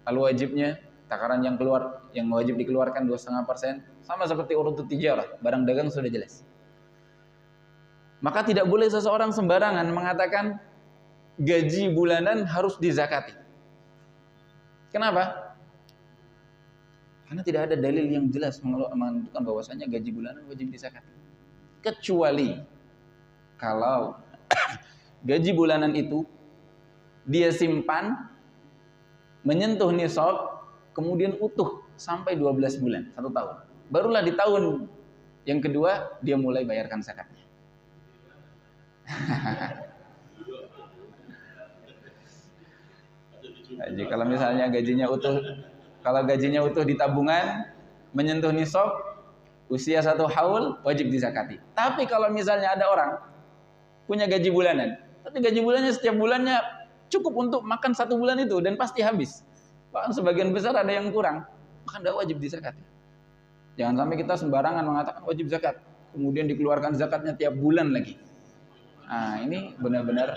al-wajibnya, takaran yang wajib dikeluarkan 2,5%, sama seperti urud tijarah, barang dagang sudah jelas. Maka tidak boleh seseorang sembarangan mengatakan gaji bulanan harus dizakati. Kenapa? Karena tidak ada dalil yang jelas menentukan bahwasanya gaji bulanan wajib dizakati. Kecuali kalau gaji bulanan itu dia simpan menyentuh nisab, kemudian utuh sampai 12 bulan, 1 tahun. Barulah di tahun yang kedua dia mulai bayarkan zakatnya. Jadi kalau misalnya gajinya utuh di tabungan, menyentuh nisab, usia 1 haul, wajib dizakati. Tapi kalau misalnya ada orang punya gaji bulanan, tapi gaji bulannya setiap bulannya cukup untuk makan 1 bulan itu dan pasti habis. Bahkan sebagian besar ada yang kurang, maka tidak wajib dizakati. Jangan sampai kita sembarangan mengatakan wajib zakat, kemudian dikeluarkan zakatnya tiap bulan lagi. Nah, ini benar-benar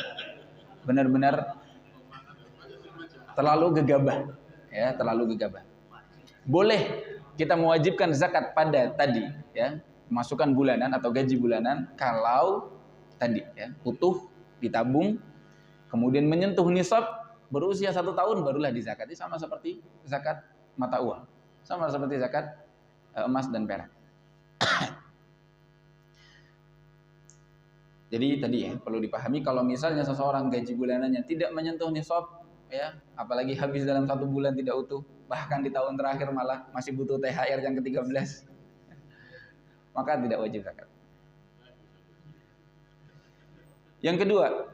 terlalu gegabah, ya, terlalu gegabah. Boleh kita mewajibkan zakat pada tadi, ya, pemasukan bulanan atau gaji bulanan kalau tadi, ya, utuh ditabung, kemudian menyentuh nisab berusia 1 tahun barulah dizakati, sama seperti zakat mata uang, sama seperti zakat emas dan perak. Jadi tadi ya perlu dipahami, kalau misalnya seseorang gaji bulanannya tidak menyentuh nisab, ya apalagi habis dalam 1 bulan tidak utuh, bahkan di tahun terakhir malah masih butuh THR yang ke-13, maka tidak wajib zakat. Yang kedua,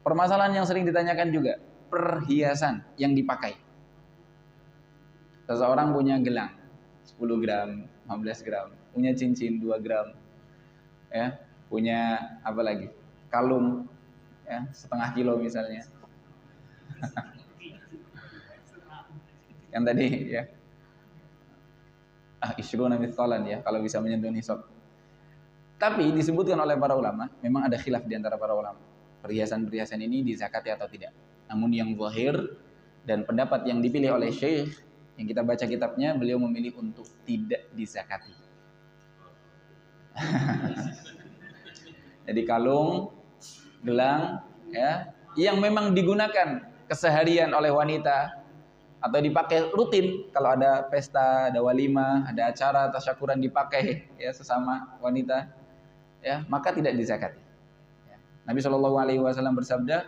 permasalahan yang sering ditanyakan juga, perhiasan yang dipakai. Seseorang punya gelang 10 gram, 15 gram, punya cincin 2 gram, ya, punya apa lagi? Kalung, ya, 0,5 kilo misalnya. Yang tadi ya. Isyruna mithqalan ya, kalau bisa menyentuh nisab. Tapi disebutkan oleh para ulama, memang ada khilaf di antara para ulama. Perhiasan-perhiasan ini dizakati atau tidak. Namun yang zahir dan pendapat yang dipilih oleh Syekh yang kita baca kitabnya, beliau memilih untuk tidak dizakati. Jadi kalung, gelang, ya, yang memang digunakan keseharian oleh wanita atau dipakai rutin kalau ada pesta, ada walimah, ada acara tasyakuran dipakai ya sesama wanita, ya maka tidak dizakati. Nabi SAW bersabda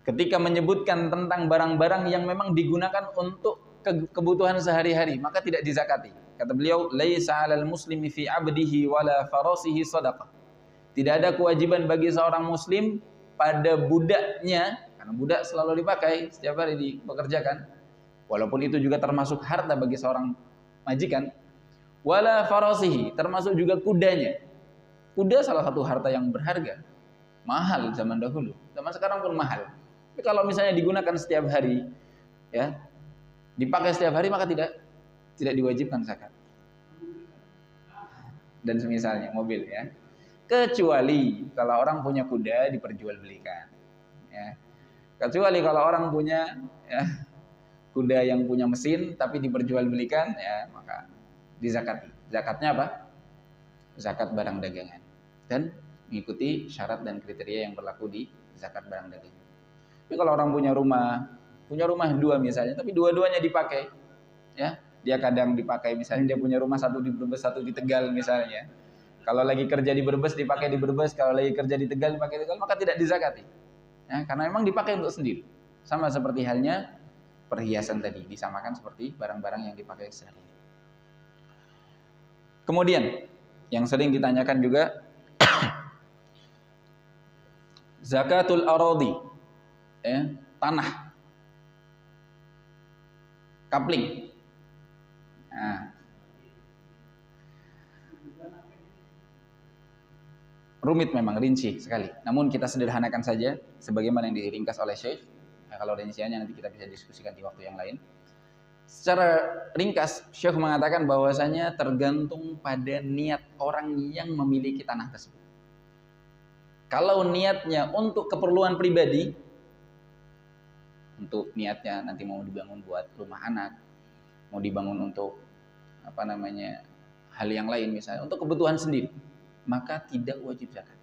ketika menyebutkan tentang barang-barang yang memang digunakan untuk kebutuhan sehari-hari, maka tidak dizakati. Kata beliau, laisa 'alal muslimi fi 'abdihi wala farasihi shadaqah. Tidak ada kewajiban bagi seorang muslim pada budaknya, karena budak selalu dipakai setiap hari dipekerjakan, walaupun itu juga termasuk harta bagi seorang majikan, wala farasihi, termasuk juga kudanya. Kuda salah satu harta yang berharga, mahal zaman dahulu, zaman sekarang pun mahal. Tapi kalau misalnya digunakan setiap hari, ya, dipakai setiap hari, maka tidak diwajibkan zakat. Dan semisalnya mobil, ya, kecuali kalau orang punya kuda diperjualbelikan, ya. Kecuali kalau orang punya, ya, kuda yang punya mesin tapi diperjualbelikan, ya, maka dizakati. Zakatnya apa? Zakat barang dagangan dan mengikuti syarat dan kriteria yang berlaku di zakat barang dagangan. Tapi kalau orang punya rumah 2 misalnya, tapi dua-duanya dipakai, ya, dia kadang dipakai, misalnya dia punya rumah 1 di Brebes, 1 di Tegal misalnya. Kalau lagi kerja di Brebes dipakai di Brebes, kalau lagi kerja di Tegal dipakai di Tegal, maka tidak dizakati. Ya, karena memang dipakai untuk sendiri. Sama seperti halnya perhiasan tadi, disamakan seperti barang-barang yang dipakai sehari. Kemudian yang sering ditanyakan juga zakatul aradi, ya, tanah, kapling. Nah, rumit memang, rinci sekali. Namun kita sederhanakan saja sebagaimana yang diringkas oleh Syekh. Nah, kalau rinciannya nanti kita bisa diskusikan di waktu yang lain. Secara ringkas, Syekh mengatakan bahwasanya tergantung pada niat orang yang memiliki tanah tersebut. Kalau niatnya untuk keperluan pribadi, untuk niatnya nanti mau dibangun buat rumah anak, mau dibangun untuk hal yang lain misalnya, untuk kebutuhan sendiri, maka tidak wajib zakat.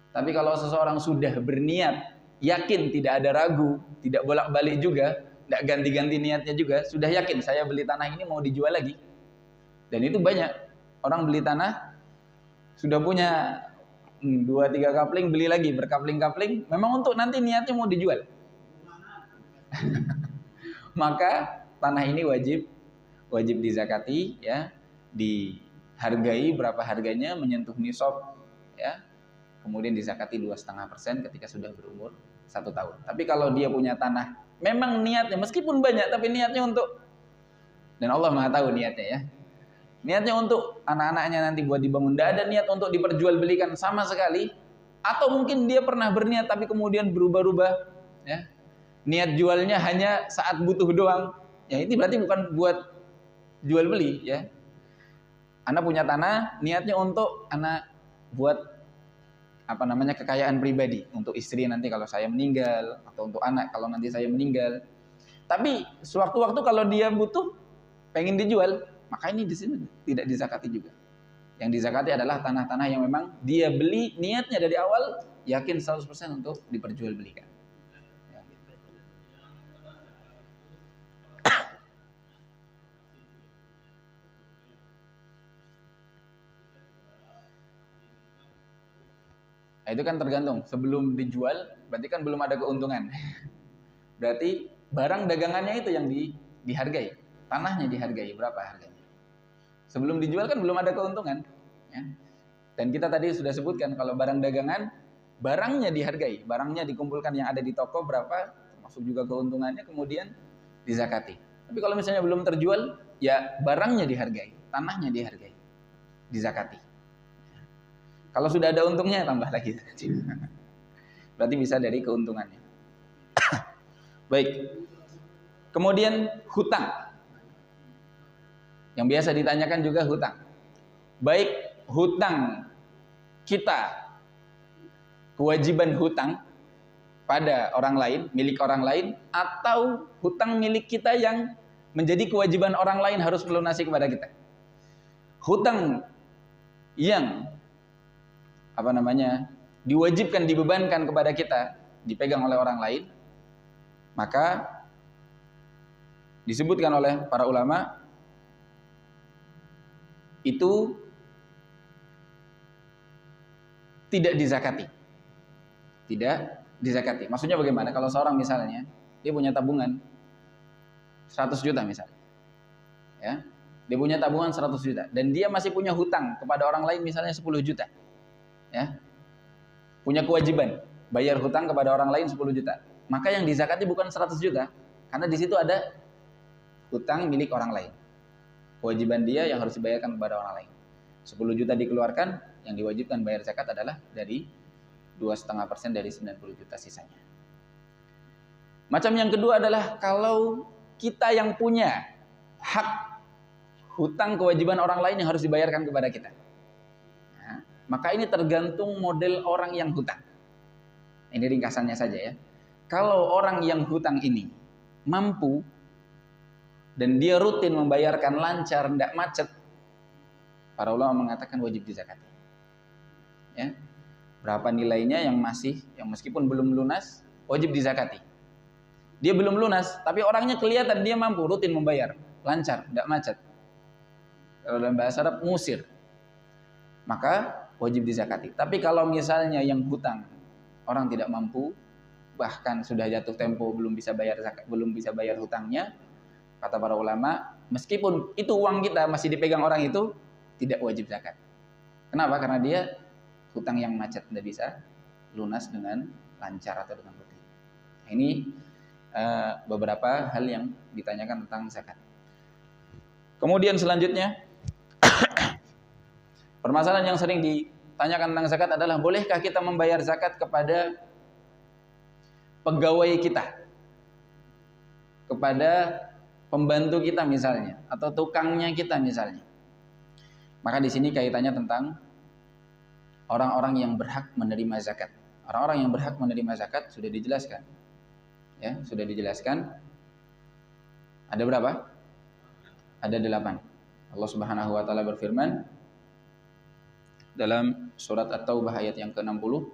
Tapi kalau seseorang sudah berniat, yakin, tidak ada ragu, tidak bolak-balik juga, tidak ganti-ganti niatnya juga, sudah yakin saya beli tanah ini mau dijual lagi. Dan itu banyak orang beli tanah sudah punya 2-3 kapling, beli lagi berkapling-kapling, memang untuk nanti niatnya mau dijual. Maka tanah ini wajib dizakati, ya, dihargai berapa harganya, menyentuh nisab, ya, kemudian dizakati 2,5% ketika sudah berumur 1 tahun. Tapi kalau dia punya tanah, memang niatnya meskipun banyak, tapi niatnya untuk, dan Allah Maha tahu niatnya, ya, niatnya untuk anak-anaknya nanti buat dibangun, tidak ada niat untuk diperjualbelikan sama sekali, atau mungkin dia pernah berniat tapi kemudian berubah-ubah, ya, niat jualnya hanya saat butuh doang, ya, itu berarti bukan buat jual beli, ya. Anak punya tanah, niatnya untuk anak buat kekayaan pribadi, untuk istri nanti kalau saya meninggal, atau untuk anak kalau nanti saya meninggal. Tapi sewaktu-waktu kalau dia butuh, pengen dijual, maka ini di sini tidak dizakati juga. Yang dizakati adalah tanah-tanah yang memang dia beli niatnya dari awal yakin 100% untuk diperjualbelikan. Nah, itu kan tergantung. Sebelum dijual, berarti kan belum ada keuntungan. Berarti barang dagangannya itu yang dihargai. Tanahnya dihargai. Berapa harganya? Sebelum dijual kan belum ada keuntungan. Ya. Dan kita tadi sudah sebutkan, kalau barang dagangan, barangnya dihargai. Barangnya dikumpulkan yang ada di toko berapa, termasuk juga keuntungannya, kemudian dizakati. Tapi kalau misalnya belum terjual, ya barangnya dihargai. Tanahnya dihargai. Dizakati. Kalau sudah ada untungnya tambah lagi. Berarti bisa dari keuntungannya. Baik. Kemudian hutang. Yang biasa ditanyakan juga hutang. Baik hutang kita, kewajiban hutang pada orang lain, milik orang lain, atau hutang milik kita yang menjadi kewajiban orang lain harus melunasi kepada kita. Hutang yang diwajibkan, dibebankan kepada kita, dipegang oleh orang lain, maka disebutkan oleh para ulama itu tidak dizakati. Tidak dizakati. Maksudnya bagaimana? Kalau seorang misalnya dia punya tabungan 100 juta misalnya. Ya. Dia punya tabungan 100 juta dan dia masih punya hutang kepada orang lain misalnya 10 juta. Ya, punya kewajiban bayar hutang kepada orang lain 10 juta. Maka yang dizakati bukan 100 juta, karena di situ ada hutang milik orang lain. Kewajiban dia yang harus dibayarkan kepada orang lain. 10 juta dikeluarkan, yang diwajibkan bayar zakat adalah dari 2,5% dari 90 juta sisanya. Macam yang kedua adalah kalau kita yang punya hak hutang kewajiban orang lain yang harus dibayarkan kepada kita. Maka ini tergantung model orang yang hutang. Ini ringkasannya saja ya. Kalau orang yang hutang ini mampu dan dia rutin membayarkan lancar, tidak macet, para ulama mengatakan wajib dizakati. Ya. Berapa nilainya yang meskipun belum lunas, wajib dizakati. Dia belum lunas, tapi orangnya kelihatan dia mampu rutin membayar, lancar, tidak macet. Kalau dalam bahasa Arab musir, maka wajib dizakati. Tapi kalau misalnya yang hutang orang tidak mampu, bahkan sudah jatuh tempo belum bisa bayar zakat, belum bisa bayar hutangnya, kata para ulama, meskipun itu uang kita masih dipegang orang itu, tidak wajib zakat. Kenapa? Karena dia hutang yang macet, tidak bisa lunas dengan lancar atau dengan rutin. Ini beberapa hal yang ditanyakan tentang zakat. Kemudian selanjutnya permasalahan yang sering ditanyakan tentang zakat adalah bolehkah kita membayar zakat kepada pegawai kita, kepada pembantu kita misalnya, atau tukangnya kita misalnya. Maka di sini kaitannya tentang orang-orang yang berhak menerima zakat. Orang-orang yang berhak menerima zakat sudah dijelaskan. Ya, sudah dijelaskan. Ada berapa? Ada 8. Allah Subhanahu wa taala berfirman dalam surat At-Taubah ayat yang ke-60,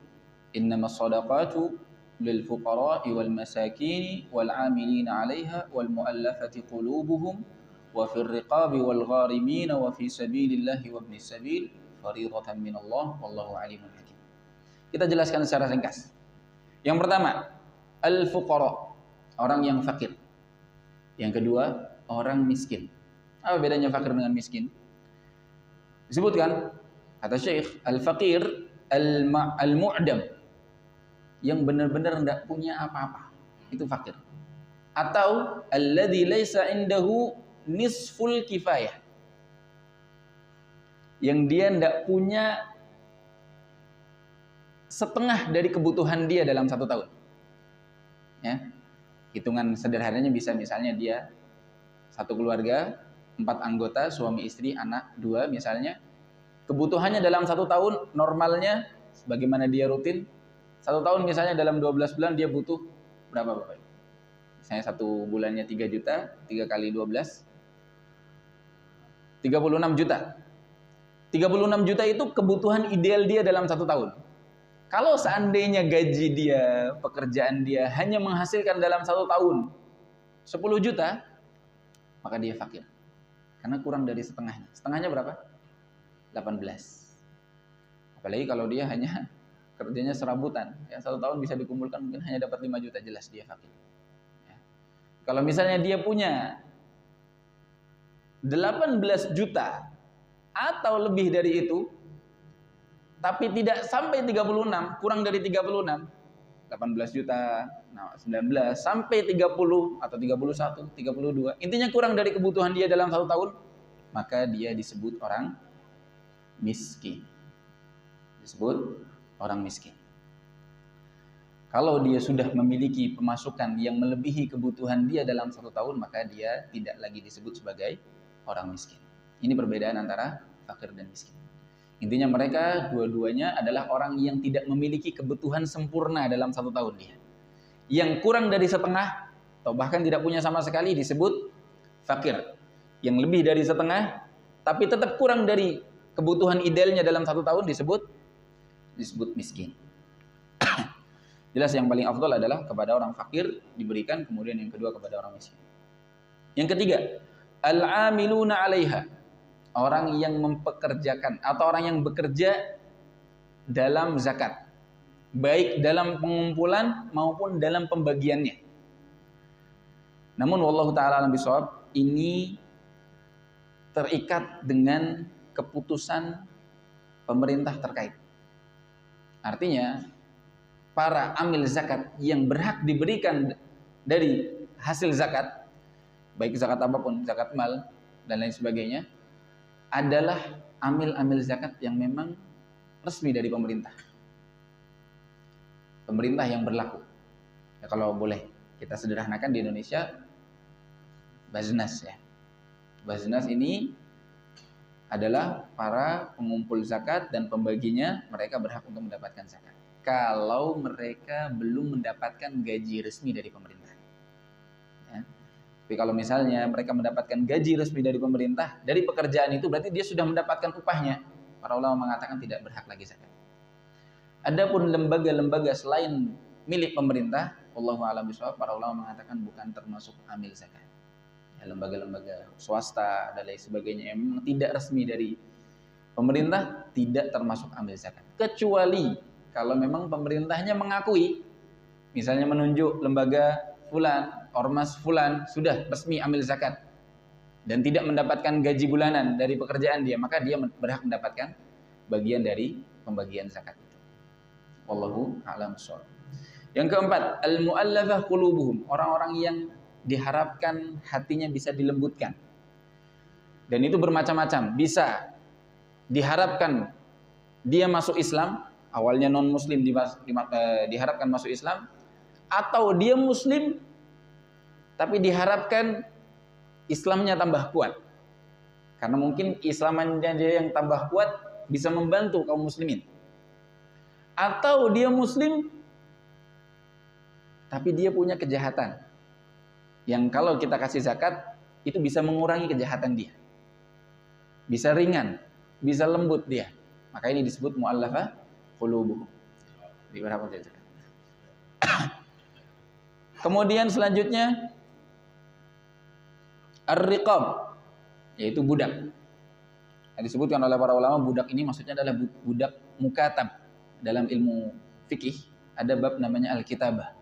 innamas shadaqatu lil fuqara'i wal masakin wal 'amilina 'alaiha wal mu'allafati qulubuhum wa fir riqabi wal gharimin wa fi sabilillahi wa ibnis sabil fariidatan minallah wallahu 'alimun hakim. Kita jelaskan secara ringkas. Yang pertama, al-fuqara, orang yang fakir. Yang kedua, orang miskin. Apa bedanya fakir dengan miskin? Disebutkan kata Syekh, al-faqir al-mu'dam, yang benar-benar tidak punya apa-apa, itu fakir. Atau alladzi laisa indahu nisful kifayah, yang dia tidak punya setengah dari kebutuhan dia dalam 1 tahun. Ya. Hitungan sederhananya bisa misalnya dia satu keluarga, 4 anggota, suami istri, anak 2 misalnya. Kebutuhannya dalam 1 tahun normalnya bagaimana dia rutin 1 tahun misalnya dalam 12 bulan dia butuh berapa Bapak? Misalnya 1 bulannya 3 juta, 3 kali 12 36 juta. 36 juta itu kebutuhan ideal dia dalam 1 tahun. Kalau seandainya gaji dia, pekerjaan dia hanya menghasilkan dalam 1 tahun 10 juta, maka dia fakir. Karena kurang dari setengahnya. Setengahnya berapa? 18. Apalagi kalau dia hanya kerjanya serabutan, ya 1 tahun bisa dikumpulkan mungkin hanya dapat 5 juta, jelas dia fakir. Ya. Kalau misalnya dia punya 18 juta atau lebih dari itu, tapi tidak sampai 36, kurang dari 36, 18 juta, 19, sampai 30 atau 31, 32, intinya kurang dari kebutuhan dia dalam 1 tahun, maka dia disebut orang miskin. Disebut orang miskin. Kalau dia sudah memiliki pemasukan yang melebihi kebutuhan dia dalam 1 tahun, maka dia tidak lagi disebut sebagai orang miskin. Ini perbedaan antara fakir dan miskin. Intinya mereka dua-duanya adalah orang yang tidak memiliki kebutuhan sempurna dalam 1 tahun dia. Yang kurang dari setengah atau bahkan tidak punya sama sekali disebut fakir. Yang lebih dari setengah tapi tetap kurang dari kebutuhan idealnya dalam 1 tahun disebut miskin. Jelas yang paling afdal adalah kepada orang fakir diberikan, kemudian yang kedua kepada orang miskin. Yang ketiga, al-amiluna 'alaiha. Orang yang mempekerjakan atau orang yang bekerja dalam zakat, baik dalam pengumpulan maupun dalam pembagiannya. Namun wallahu taala alam bisawab, ini terikat dengan keputusan pemerintah terkait. Artinya para amil zakat yang berhak diberikan dari hasil zakat, baik zakat apapun, zakat mal dan lain sebagainya, adalah amil-amil zakat yang memang resmi dari pemerintah. Pemerintah yang berlaku. Ya, kalau boleh kita sederhanakan di Indonesia, Baznas ya. Baznas ini adalah para pengumpul zakat dan pembaginya, mereka berhak untuk mendapatkan zakat. Kalau mereka belum mendapatkan gaji resmi dari pemerintah. Ya. Tapi kalau misalnya mereka mendapatkan gaji resmi dari pemerintah, dari pekerjaan itu berarti dia sudah mendapatkan upahnya. Para ulama mengatakan tidak berhak lagi zakat. Adapun lembaga-lembaga selain milik pemerintah, wallahu a'lam bishawab, para ulama mengatakan bukan termasuk amil zakat. Ya, lembaga-lembaga swasta dan lain sebagainya yang memang tidak resmi dari pemerintah tidak termasuk amil zakat. Kecuali kalau memang pemerintahnya mengakui, misalnya menunjuk lembaga fulan, ormas fulan sudah resmi amil zakat dan tidak mendapatkan gaji bulanan dari pekerjaan dia, maka dia berhak mendapatkan bagian dari pembagian zakat itu. Wallahu a'lam bishawab. Yang keempat, al-mu'allafah qulubuhum, orang-orang yang diharapkan hatinya bisa dilembutkan. Dan itu bermacam-macam. Bisa diharapkan dia masuk Islam, awalnya non muslim diharapkan masuk Islam, atau dia muslim tapi diharapkan Islamnya tambah kuat. Karena mungkin Islamannya dia yang tambah kuat bisa membantu kaum muslimin. Atau dia muslim tapi dia punya kejahatan yang kalau kita kasih zakat itu bisa mengurangi kejahatan dia. Bisa ringan, bisa lembut dia. Maka ini disebut mu'allafah qulubuhum. Di berapa zakat? Kemudian selanjutnya ar-riqab, yaitu budak. Yang disebutkan oleh para ulama, budak ini maksudnya adalah budak mukatab. Dalam ilmu fikih ada bab namanya al-kitabah,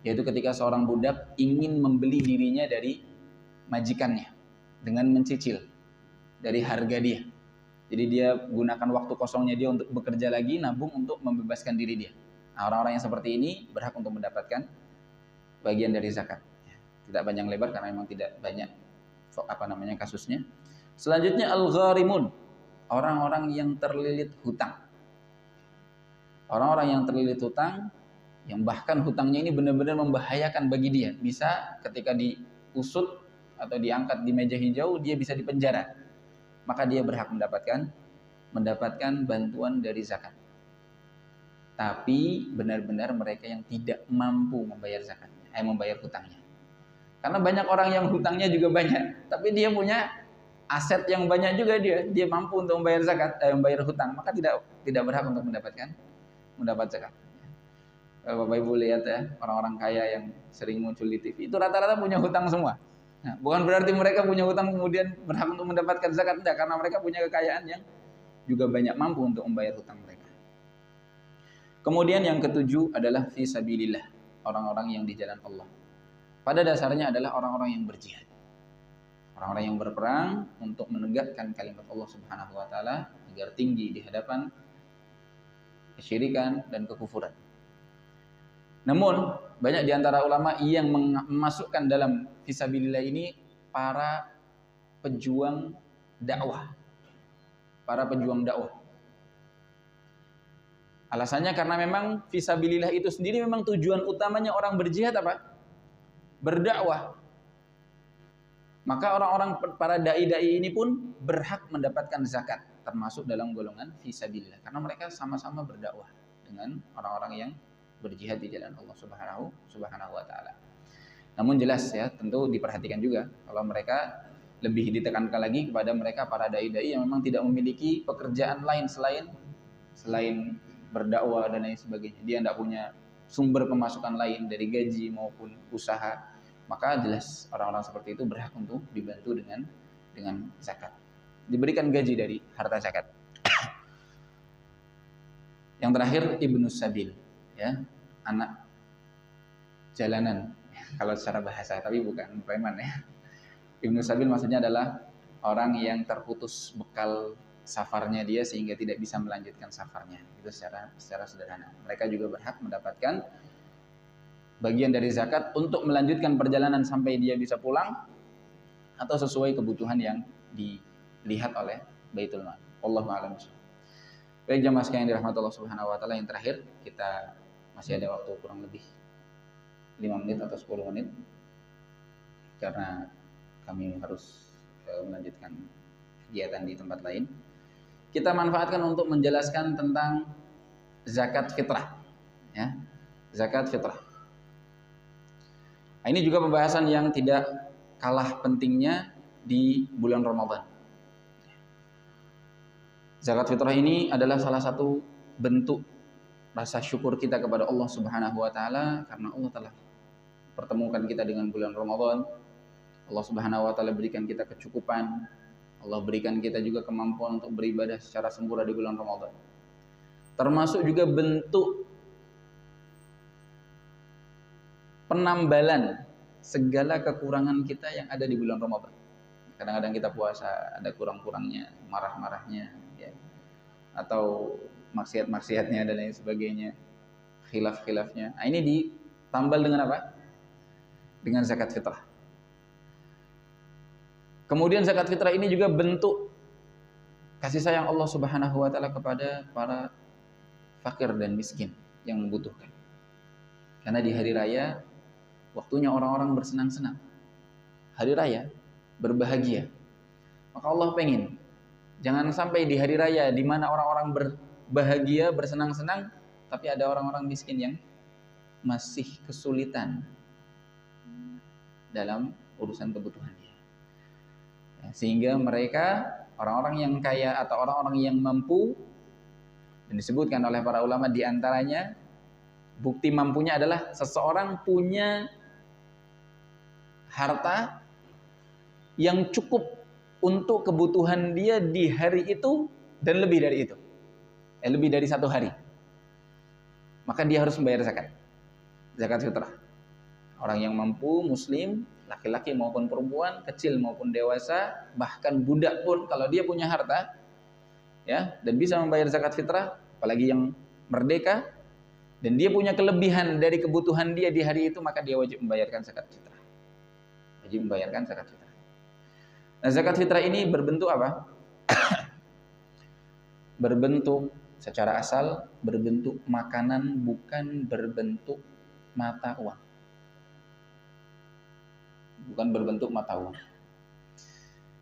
yaitu ketika seorang budak ingin membeli dirinya dari majikannya dengan mencicil dari harga dia. Jadi dia gunakan waktu kosongnya dia untuk bekerja lagi, nabung untuk membebaskan diri dia. Nah, orang-orang yang seperti ini berhak untuk mendapatkan bagian dari zakat. Tidak panjang lebar karena memang tidak banyak kasusnya. Selanjutnya al-gharimun, orang-orang yang terlilit hutang. Orang-orang yang terlilit hutang, yang bahkan hutangnya ini benar-benar membahayakan bagi dia. Bisa ketika diusut atau diangkat di meja hijau, dia bisa dipenjara. Maka dia berhak mendapatkan bantuan dari zakat. Tapi benar-benar mereka yang tidak mampu membayar zakatnya, membayar hutangnya. Karena banyak orang yang hutangnya juga banyak, tapi dia punya aset yang banyak juga dia mampu untuk membayar zakat, membayar hutang, maka tidak berhak untuk mendapat zakat. Bapak Ibu lihat ya, orang-orang kaya yang sering muncul di TV itu rata-rata punya hutang semua. Nah, bukan berarti mereka punya hutang kemudian berhak untuk mendapatkan zakat, tidak, karena mereka punya kekayaan yang juga banyak mampu untuk membayar hutang mereka. Kemudian yang ketujuh adalah fi sabilillah, orang-orang yang di jalan Allah. Pada dasarnya adalah orang-orang yang berjihad. Orang-orang yang berperang untuk menegakkan kalimat Allah Subhanahu wa taala agar tinggi di hadapan kesyirikan dan kekufuran. Namun, banyak di antara ulama yang memasukkan dalam fisabilillah ini para pejuang dakwah. Para pejuang dakwah. Alasannya karena memang fisabilillah itu sendiri memang tujuan utamanya orang berjihad apa? Berdakwah. Maka orang-orang para dai-dai ini pun berhak mendapatkan zakat, termasuk dalam golongan fisabilillah, karena mereka sama-sama berdakwah dengan orang-orang yang berjihad di jalan Allah Subhanahu wa taala. Namun jelas ya, tentu diperhatikan juga kalau mereka lebih ditekankan lagi kepada mereka para dai-dai yang memang tidak memiliki pekerjaan lain selain berdakwah dan lain sebagainya. Dia tidak punya sumber pemasukan lain dari gaji maupun usaha, maka jelas orang-orang seperti itu berhak untuk dibantu dengan zakat. Diberikan gaji dari harta zakat. Yang terakhir Ibnu Sabil, ya, anak jalanan kalau secara bahasa, tapi bukan preman ya. Ibnu Sabil maksudnya adalah orang yang terputus bekal safarnya dia sehingga tidak bisa melanjutkan safarnya. Itu secara sederhana. Mereka juga berhak mendapatkan bagian dari zakat untuk melanjutkan perjalanan sampai dia bisa pulang atau sesuai kebutuhan yang dilihat oleh Baitul Mal. Wallahu a'lam. Baik jamaah sekalian dirahmati Allah Subhanahu wa taala, yang terakhir kita masih ada waktu kurang lebih 5 menit atau 10 menit karena kami harus melanjutkan kegiatan di tempat lain. Kita manfaatkan untuk menjelaskan tentang zakat fitrah, ya. Zakat fitrah. Nah, ini juga pembahasan yang tidak kalah pentingnya di bulan Ramadan. Zakat fitrah ini adalah salah satu bentuk rasa syukur kita kepada Allah Subhanahu wa taala karena Allah telah pertemukan kita dengan bulan Ramadan. Allah Subhanahu wa taala berikan kita kecukupan. Allah berikan kita juga kemampuan untuk beribadah secara sempurna di bulan Ramadan. Termasuk juga bentuk penambalan segala kekurangan kita yang ada di bulan Ramadan. Kadang-kadang kita puasa ada kurang-kurangnya, marah-marahnya, ya, atau maksiat-maksiatnya dan lain sebagainya, khilaf-khilafnya. Nah, ini ditambal dengan apa? Dengan zakat fitrah. Kemudian zakat fitrah ini juga bentuk kasih sayang Allah Subhanahu wa taala kepada para fakir dan miskin yang membutuhkan. Karena di hari raya waktunya orang-orang bersenang-senang. Hari raya berbahagia. Maka Allah pengen jangan sampai di hari raya di mana orang-orang berbahagia, bersenang-senang, tapi ada orang-orang miskin yang masih kesulitan dalam urusan kebutuhannya. Sehingga mereka, orang-orang yang kaya atau orang-orang yang mampu, dan disebutkan oleh para ulama diantaranya bukti mampunya adalah seseorang punya harta yang cukup untuk kebutuhan dia di hari itu dan lebih dari itu, lebih dari 1 hari, maka dia harus membayar zakat fitrah. Orang yang mampu, muslim, laki-laki maupun perempuan, kecil maupun dewasa, bahkan budak pun kalau dia punya harta, ya, dan bisa membayar zakat fitrah, apalagi yang merdeka dan dia punya kelebihan dari kebutuhan dia di hari itu, maka dia wajib membayarkan zakat fitrah. Wajib membayarkan zakat fitrah. Nah, zakat fitrah ini berbentuk apa? Berbentuk secara asal berbentuk makanan, bukan berbentuk mata uang. Bukan berbentuk mata uang.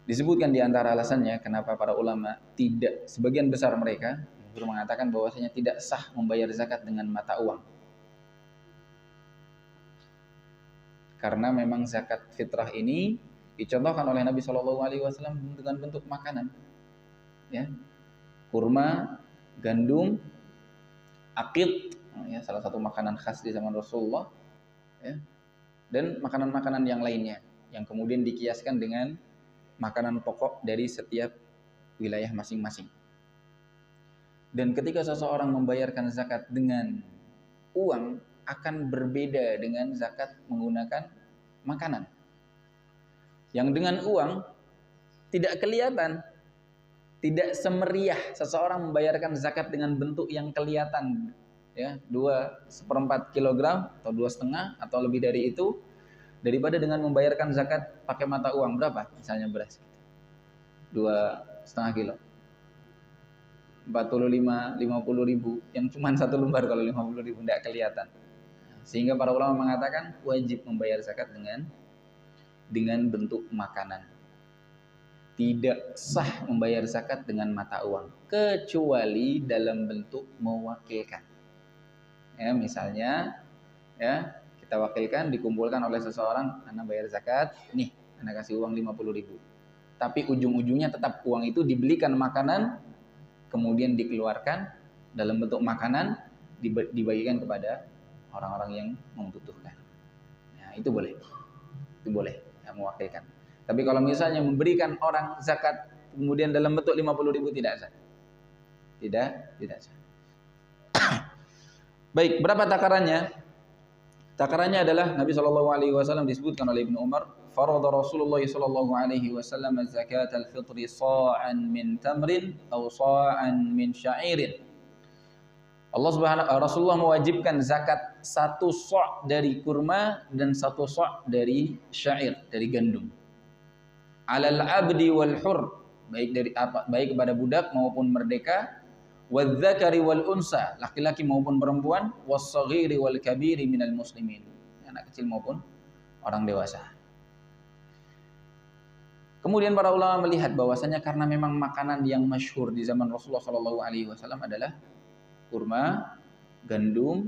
Disebutkan di antara alasannya kenapa para ulama tidak, sebagian besar mereka mengatakan bahwasanya tidak sah membayar zakat dengan mata uang. Karena memang zakat fitrah ini Dicontohkan oleh Nabi Shallallahu Alaihi Wasallam dengan bentuk makanan, ya, kurma, gandum, akid, ya, salah satu makanan khas di zaman Rasulullah, ya, dan makanan-makanan yang lainnya yang kemudian dikiaskan dengan makanan pokok dari setiap wilayah masing-masing. Dan ketika seseorang membayarkan zakat dengan uang akan berbeda dengan zakat menggunakan makanan. Yang dengan uang tidak kelihatan, tidak semeriah seseorang membayarkan zakat dengan bentuk yang kelihatan, ya, 2/4 kilogram atau 2,5 atau lebih dari itu, daripada dengan membayarkan zakat pakai mata uang. Berapa misalnya beras 2,5 kilo, 45, 50 ribu, yang cuma satu lembar kalau 50 ribu tidak kelihatan. Sehingga para ulama mengatakan wajib membayar zakat dengan bentuk makanan. Tidak sah membayar zakat dengan mata uang kecuali dalam bentuk mewakilkan. Ya, misalnya, ya, kita wakilkan, dikumpulkan oleh seseorang, Anda bayar zakat, nih, Anda kasih uang 50 ribu. Tapi ujung-ujungnya tetap uang itu dibelikan makanan, kemudian dikeluarkan dalam bentuk makanan, dibagikan kepada orang-orang yang membutuhkan. Nah, itu boleh. Itu boleh, ya, mewakilkan. Tapi kalau misalnya memberikan orang zakat kemudian dalam bentuk 50 ribu, tidak sah. Tidak sah. Baik, berapa takarannya? Takarannya adalah Nabi Shallallahu Alaihi Wasallam disebutkan oleh Ibnu Umar, farada Rasulullah Shallallahu Alaihi Wasallam zakat al-fitri sa'an min tamrin atau sa'an min sya'irin. Rasulullah mewajibkan zakat 1 sa' dari kurma dan 1 sa' dari syair, dari gandum. Alal abdi wal hur, baik kepada budak maupun merdeka, wadzakari wal unsa, laki-laki maupun perempuan, was-saghiri wal kabiri minal muslimin, anak kecil maupun orang dewasa. Kemudian para ulama melihat bahwasanya karena memang makanan yang masyhur di zaman Rasulullah Shallallahu Alaihi Wasallam adalah kurma, gandum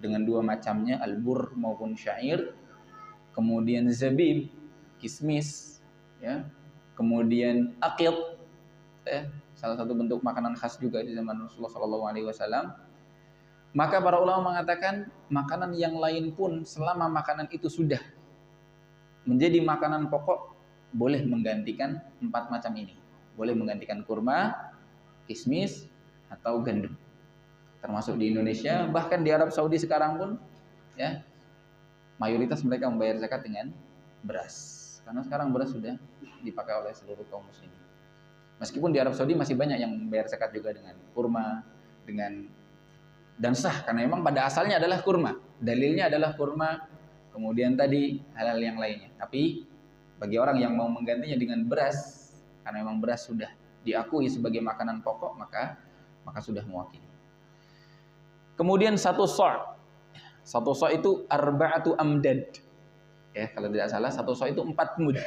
dengan 2 macamnya, al-bur maupun syair, kemudian zabib, kismis, ya, kemudian aqid, ya, salah satu bentuk makanan khas juga di zaman Rasulullah Shallallahu Alaihi Wasallam. Maka para ulama mengatakan makanan yang lain pun selama makanan itu sudah menjadi makanan pokok boleh menggantikan 4 macam ini, boleh menggantikan kurma, kismis atau gandum. Termasuk di Indonesia, bahkan di Arab Saudi sekarang pun, ya, mayoritas mereka membayar zakat dengan beras, karena sekarang beras sudah dipakai oleh seluruh kaum muslimin. Meskipun di Arab Saudi masih banyak yang membayar zakat juga dengan kurma, dan sah karena memang pada asalnya adalah kurma, dalilnya adalah kurma, kemudian tadi hal-hal yang lainnya. Tapi bagi orang yang mau menggantinya dengan beras, karena memang beras sudah diakui sebagai makanan pokok, maka sudah mewakili. Kemudian 1 sa'. 1 sa' itu arba'atu amdad. Ya, kalau tidak salah 1 sa' itu 4 mud.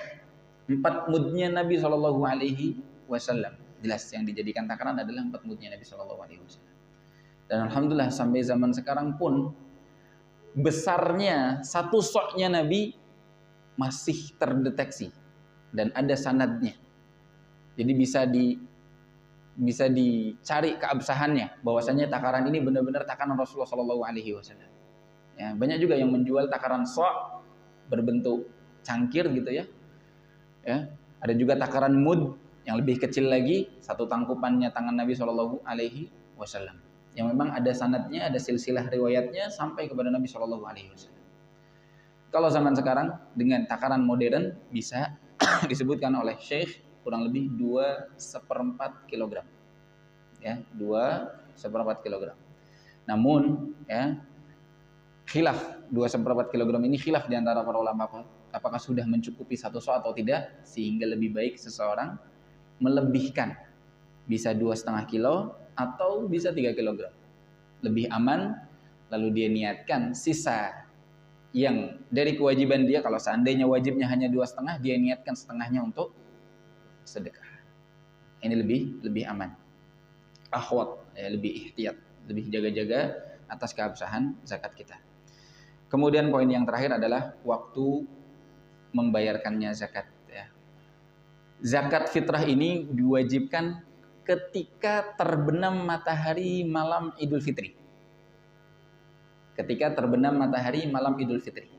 4 mudnya Nabi Shallallahu Alaihi Wasallam. Jelas yang dijadikan takaran adalah 4 mudnya Nabi Shallallahu Alaihi Wasallam. Dan alhamdulillah sampai zaman sekarang pun besarnya 1 sa'-nya Nabi masih terdeteksi dan ada sanadnya. Jadi bisa dicari keabsahannya bahwasanya takaran ini benar-benar takaran Rasulullah Shallallahu Alaihi Wasallam. Ya, banyak juga yang menjual takaran sa' berbentuk cangkir gitu, ya. Ya, ada juga takaran mud yang lebih kecil lagi, 1 tangkupannya tangan Nabi Shallallahu Alaihi Wasallam. Yang memang ada sanadnya, ada silsilah riwayatnya sampai kepada Nabi Shallallahu Alaihi Wasallam. Kalau zaman sekarang dengan takaran modern bisa disebutkan oleh Syekh kurang lebih 2/4 kilogram, ya, 2/4 kilogram. Namun, ya, khilaf 2/4 kilogram ini khilaf di antara para ulama, apakah sudah mencukupi 1 sa' atau tidak, sehingga lebih baik seseorang melebihkan, bisa 2,5 kilo atau bisa 3 kilogram, lebih aman. Lalu dia niatkan sisa yang dari kewajiban dia, kalau seandainya wajibnya hanya 2,5, dia niatkan setengahnya untuk sedekah. Ini lebih aman, ahwat, ya, lebih ihtiyat, lebih jaga-jaga atas keabsahan zakat kita. Kemudian poin yang terakhir adalah waktu membayarkannya zakat, ya. Zakat fitrah ini diwajibkan ketika terbenam matahari malam Idul Fitri. Ketika terbenam matahari malam Idul Fitri.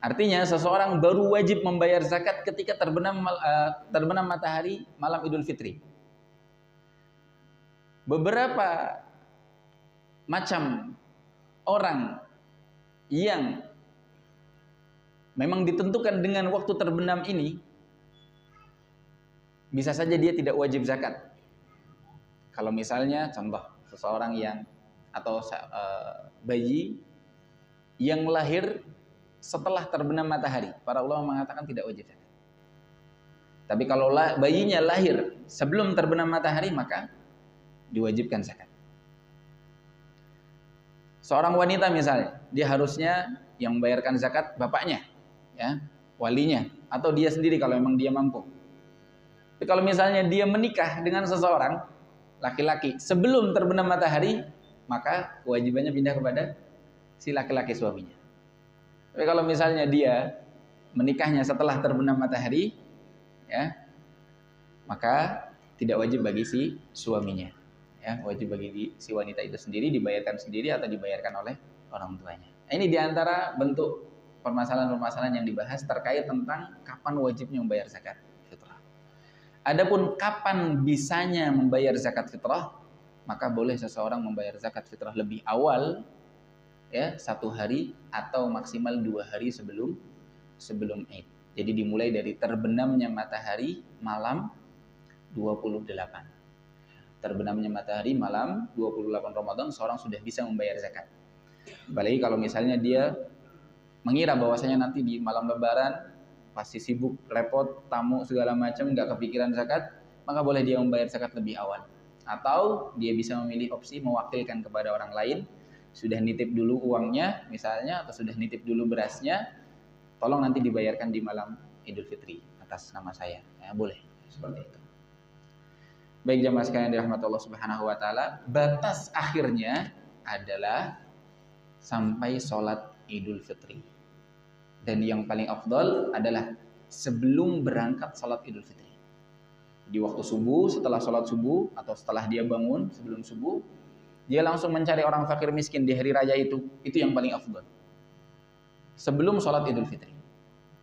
Artinya seseorang baru wajib membayar zakat ketika terbenam matahari malam Idul Fitri. Beberapa macam orang yang memang ditentukan dengan waktu terbenam ini, bisa saja dia tidak wajib zakat. Kalau misalnya contoh seseorang yang atau bayi yang lahir setelah terbenam matahari, para ulama mengatakan tidak wajib zakat. Tapi kalau bayinya lahir sebelum terbenam matahari, maka diwajibkan zakat. Seorang wanita misalnya, dia harusnya yang membayarkan zakat bapaknya, ya, walinya, atau dia sendiri kalau memang dia mampu. Tapi kalau misalnya dia menikah dengan seseorang laki-laki sebelum terbenam matahari, maka kewajibannya pindah kepada si laki-laki suaminya. Tapi kalau misalnya dia menikahnya setelah terbenam matahari, ya, maka tidak wajib bagi si suaminya. Ya, wajib bagi si wanita itu sendiri, dibayarkan sendiri atau dibayarkan oleh orang tuanya. Ini diantara bentuk permasalahan-permasalahan yang dibahas terkait tentang kapan wajibnya membayar zakat fitrah. Adapun kapan bisanya membayar zakat fitrah, maka boleh seseorang membayar zakat fitrah lebih awal, ya, 1 hari atau maksimal 2 hari sebelum Id. Jadi dimulai dari terbenamnya matahari malam 28. Terbenamnya matahari malam 28 Ramadan, seorang sudah bisa membayar zakat. Apalagi kalau misalnya dia mengira bahwasanya nanti di malam lebaran pasti sibuk, repot, tamu segala macam, nggak kepikiran zakat, maka boleh dia membayar zakat lebih awal. Atau dia bisa memilih opsi mewakilkan kepada orang lain, sudah nitip dulu uangnya misalnya, atau sudah nitip dulu berasnya, tolong nanti dibayarkan di malam Idul Fitri atas nama saya, ya, boleh seperti itu. Baik jamaah sekalian dirahmati Allah Subhanahu wa taala, batas akhirnya adalah sampai sholat Idul Fitri. Dan yang paling afdal adalah sebelum berangkat sholat Idul Fitri. Di waktu subuh, setelah sholat subuh atau setelah dia bangun sebelum subuh, dia langsung mencari orang fakir miskin di hari raya itu yang paling afdal. Sebelum sholat Idul Fitri.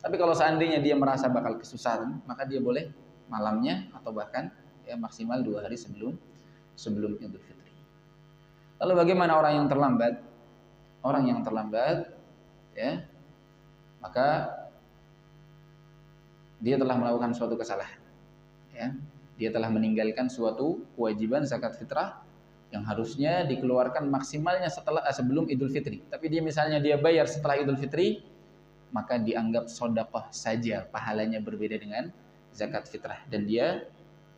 Tapi kalau seandainya dia merasa bakal kesusahan, maka dia boleh malamnya atau bahkan, ya, maksimal 2 hari sebelum Idul Fitri. Lalu bagaimana orang yang terlambat? Orang yang terlambat, ya, maka dia telah melakukan suatu kesalahan. Ya, dia telah meninggalkan suatu kewajiban zakat fitrah yang harusnya dikeluarkan maksimalnya sebelum Idul Fitri. Tapi dia misalnya dia bayar setelah Idul Fitri, maka dianggap sedekah saja, pahalanya berbeda dengan zakat fitrah, dan dia,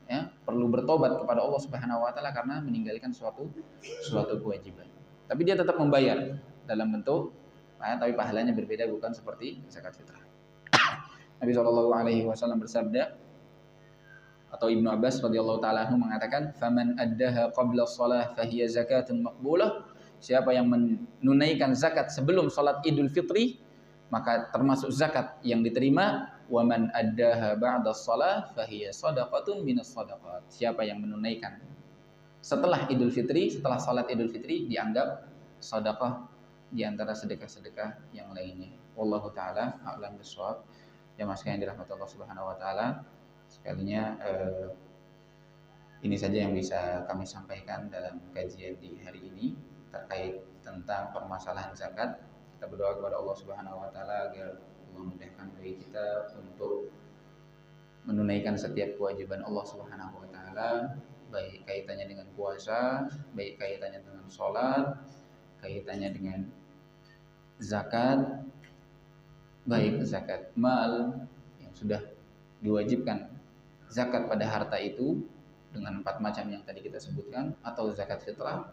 ya, perlu bertobat kepada Allah Subhanahu wa taala karena meninggalkan suatu kewajiban. Tapi dia tetap membayar dalam bentuk, tapi pahalanya berbeda, bukan seperti zakat fitrah. Nabi SAW bersabda, atau Ibnu Abbas radhiyallahu taala anhu mengatakan, "Faman addaha qabla shalah fahiya zakatun maqbulah." Siapa yang menunaikan zakat sebelum salat Idul Fitri, maka termasuk zakat yang diterima. Wa man addaha ba'da shalah fahiya shadaqatun minas shadaqat. Siapa yang menunaikan setelah Idul Fitri, setelah salat Idul Fitri, dianggap sedekah di antara sedekah-sedekah yang lainnya. Wallahu taala a'lam bishawab. Jamaah sekalian dirahmati Allah Subhanahu wa taala. Sekalinya ini saja yang bisa kami sampaikan dalam kajian di hari ini terkait tentang permasalahan zakat. Kita berdoa kepada Allah Subhanahu wa taala agar Allah memudahkan bagi kita untuk menunaikan setiap kewajiban Allah Subhanahu wa taala, baik kaitannya dengan puasa, baik kaitannya dengan sholat, kaitannya dengan zakat, baik zakat mal yang sudah diwajibkan zakat pada harta itu dengan 4 macam yang tadi kita sebutkan, atau zakat fitrah,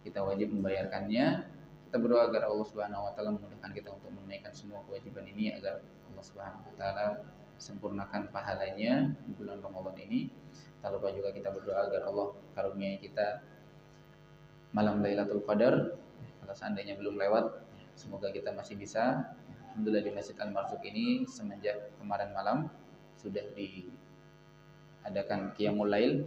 kita wajib membayarkannya. Kita berdoa agar Allah Subhanahu wa taala memudahkan kita untuk menunaikan semua kewajiban ini, agar Allah Subhanahu wa taala sempurnakan pahalanya di bulan Ramadan ini. Tak lupa juga kita berdoa agar Allah karuniai kita malam Lailatul Qadar. Kalau seandainya belum lewat, semoga kita masih bisa. Alhamdulillah di Masjid Al-Marzuq ini semenjak kemarin malam sudah di adakan qiyamul lail.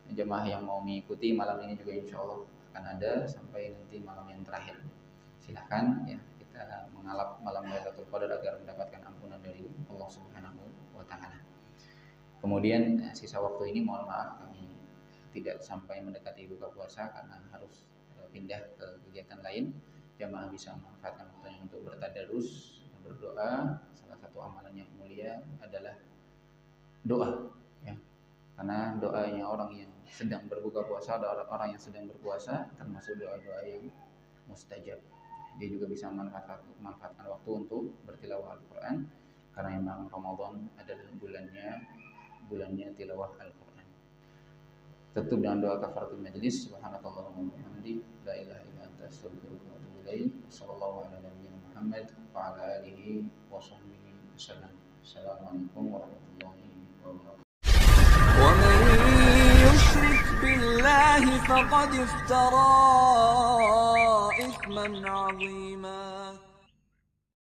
Jemaah yang mau mengikuti malam ini juga insya Allah akan ada sampai nanti malam yang terakhir. Silahkan ya, kita mengalap malam Lailatul Qadar agar mendapatkan ampunan dari Allah Subhanahu wa Ta'ala. Kemudian sisa waktu ini mohon maaf kami tidak sampai mendekati buka puasa karena harus pindah ke kegiatan lain. Jamaah bisa memanfaatkan waktunya untuk bertadarus, berdoa. Salah satu amalan yang mulia adalah doa, ya. Karena doanya orang yang sedang berbuka puasa, ada orang yang sedang berpuasa, termasuk doa-doa yang mustajab. Dia juga bisa memanfaatkan waktu untuk bertilawah Al-Quran, karena memang Ramadan adalah bulannya tilawah Al-Quran. Tutup dengan doa kafaratul majlis. Subhanakallahumma wa bihamdik, la ilaha illa anta, astaghfiruka wa atubu ilaik. Sallallahu ala nabiyyina Muhammad wa ala alihi wa sahbihi wasallam. Assalamualaikum warahmatullahi wabarakatuh.
ومن يشرك بالله فقد افترى إثما عظيما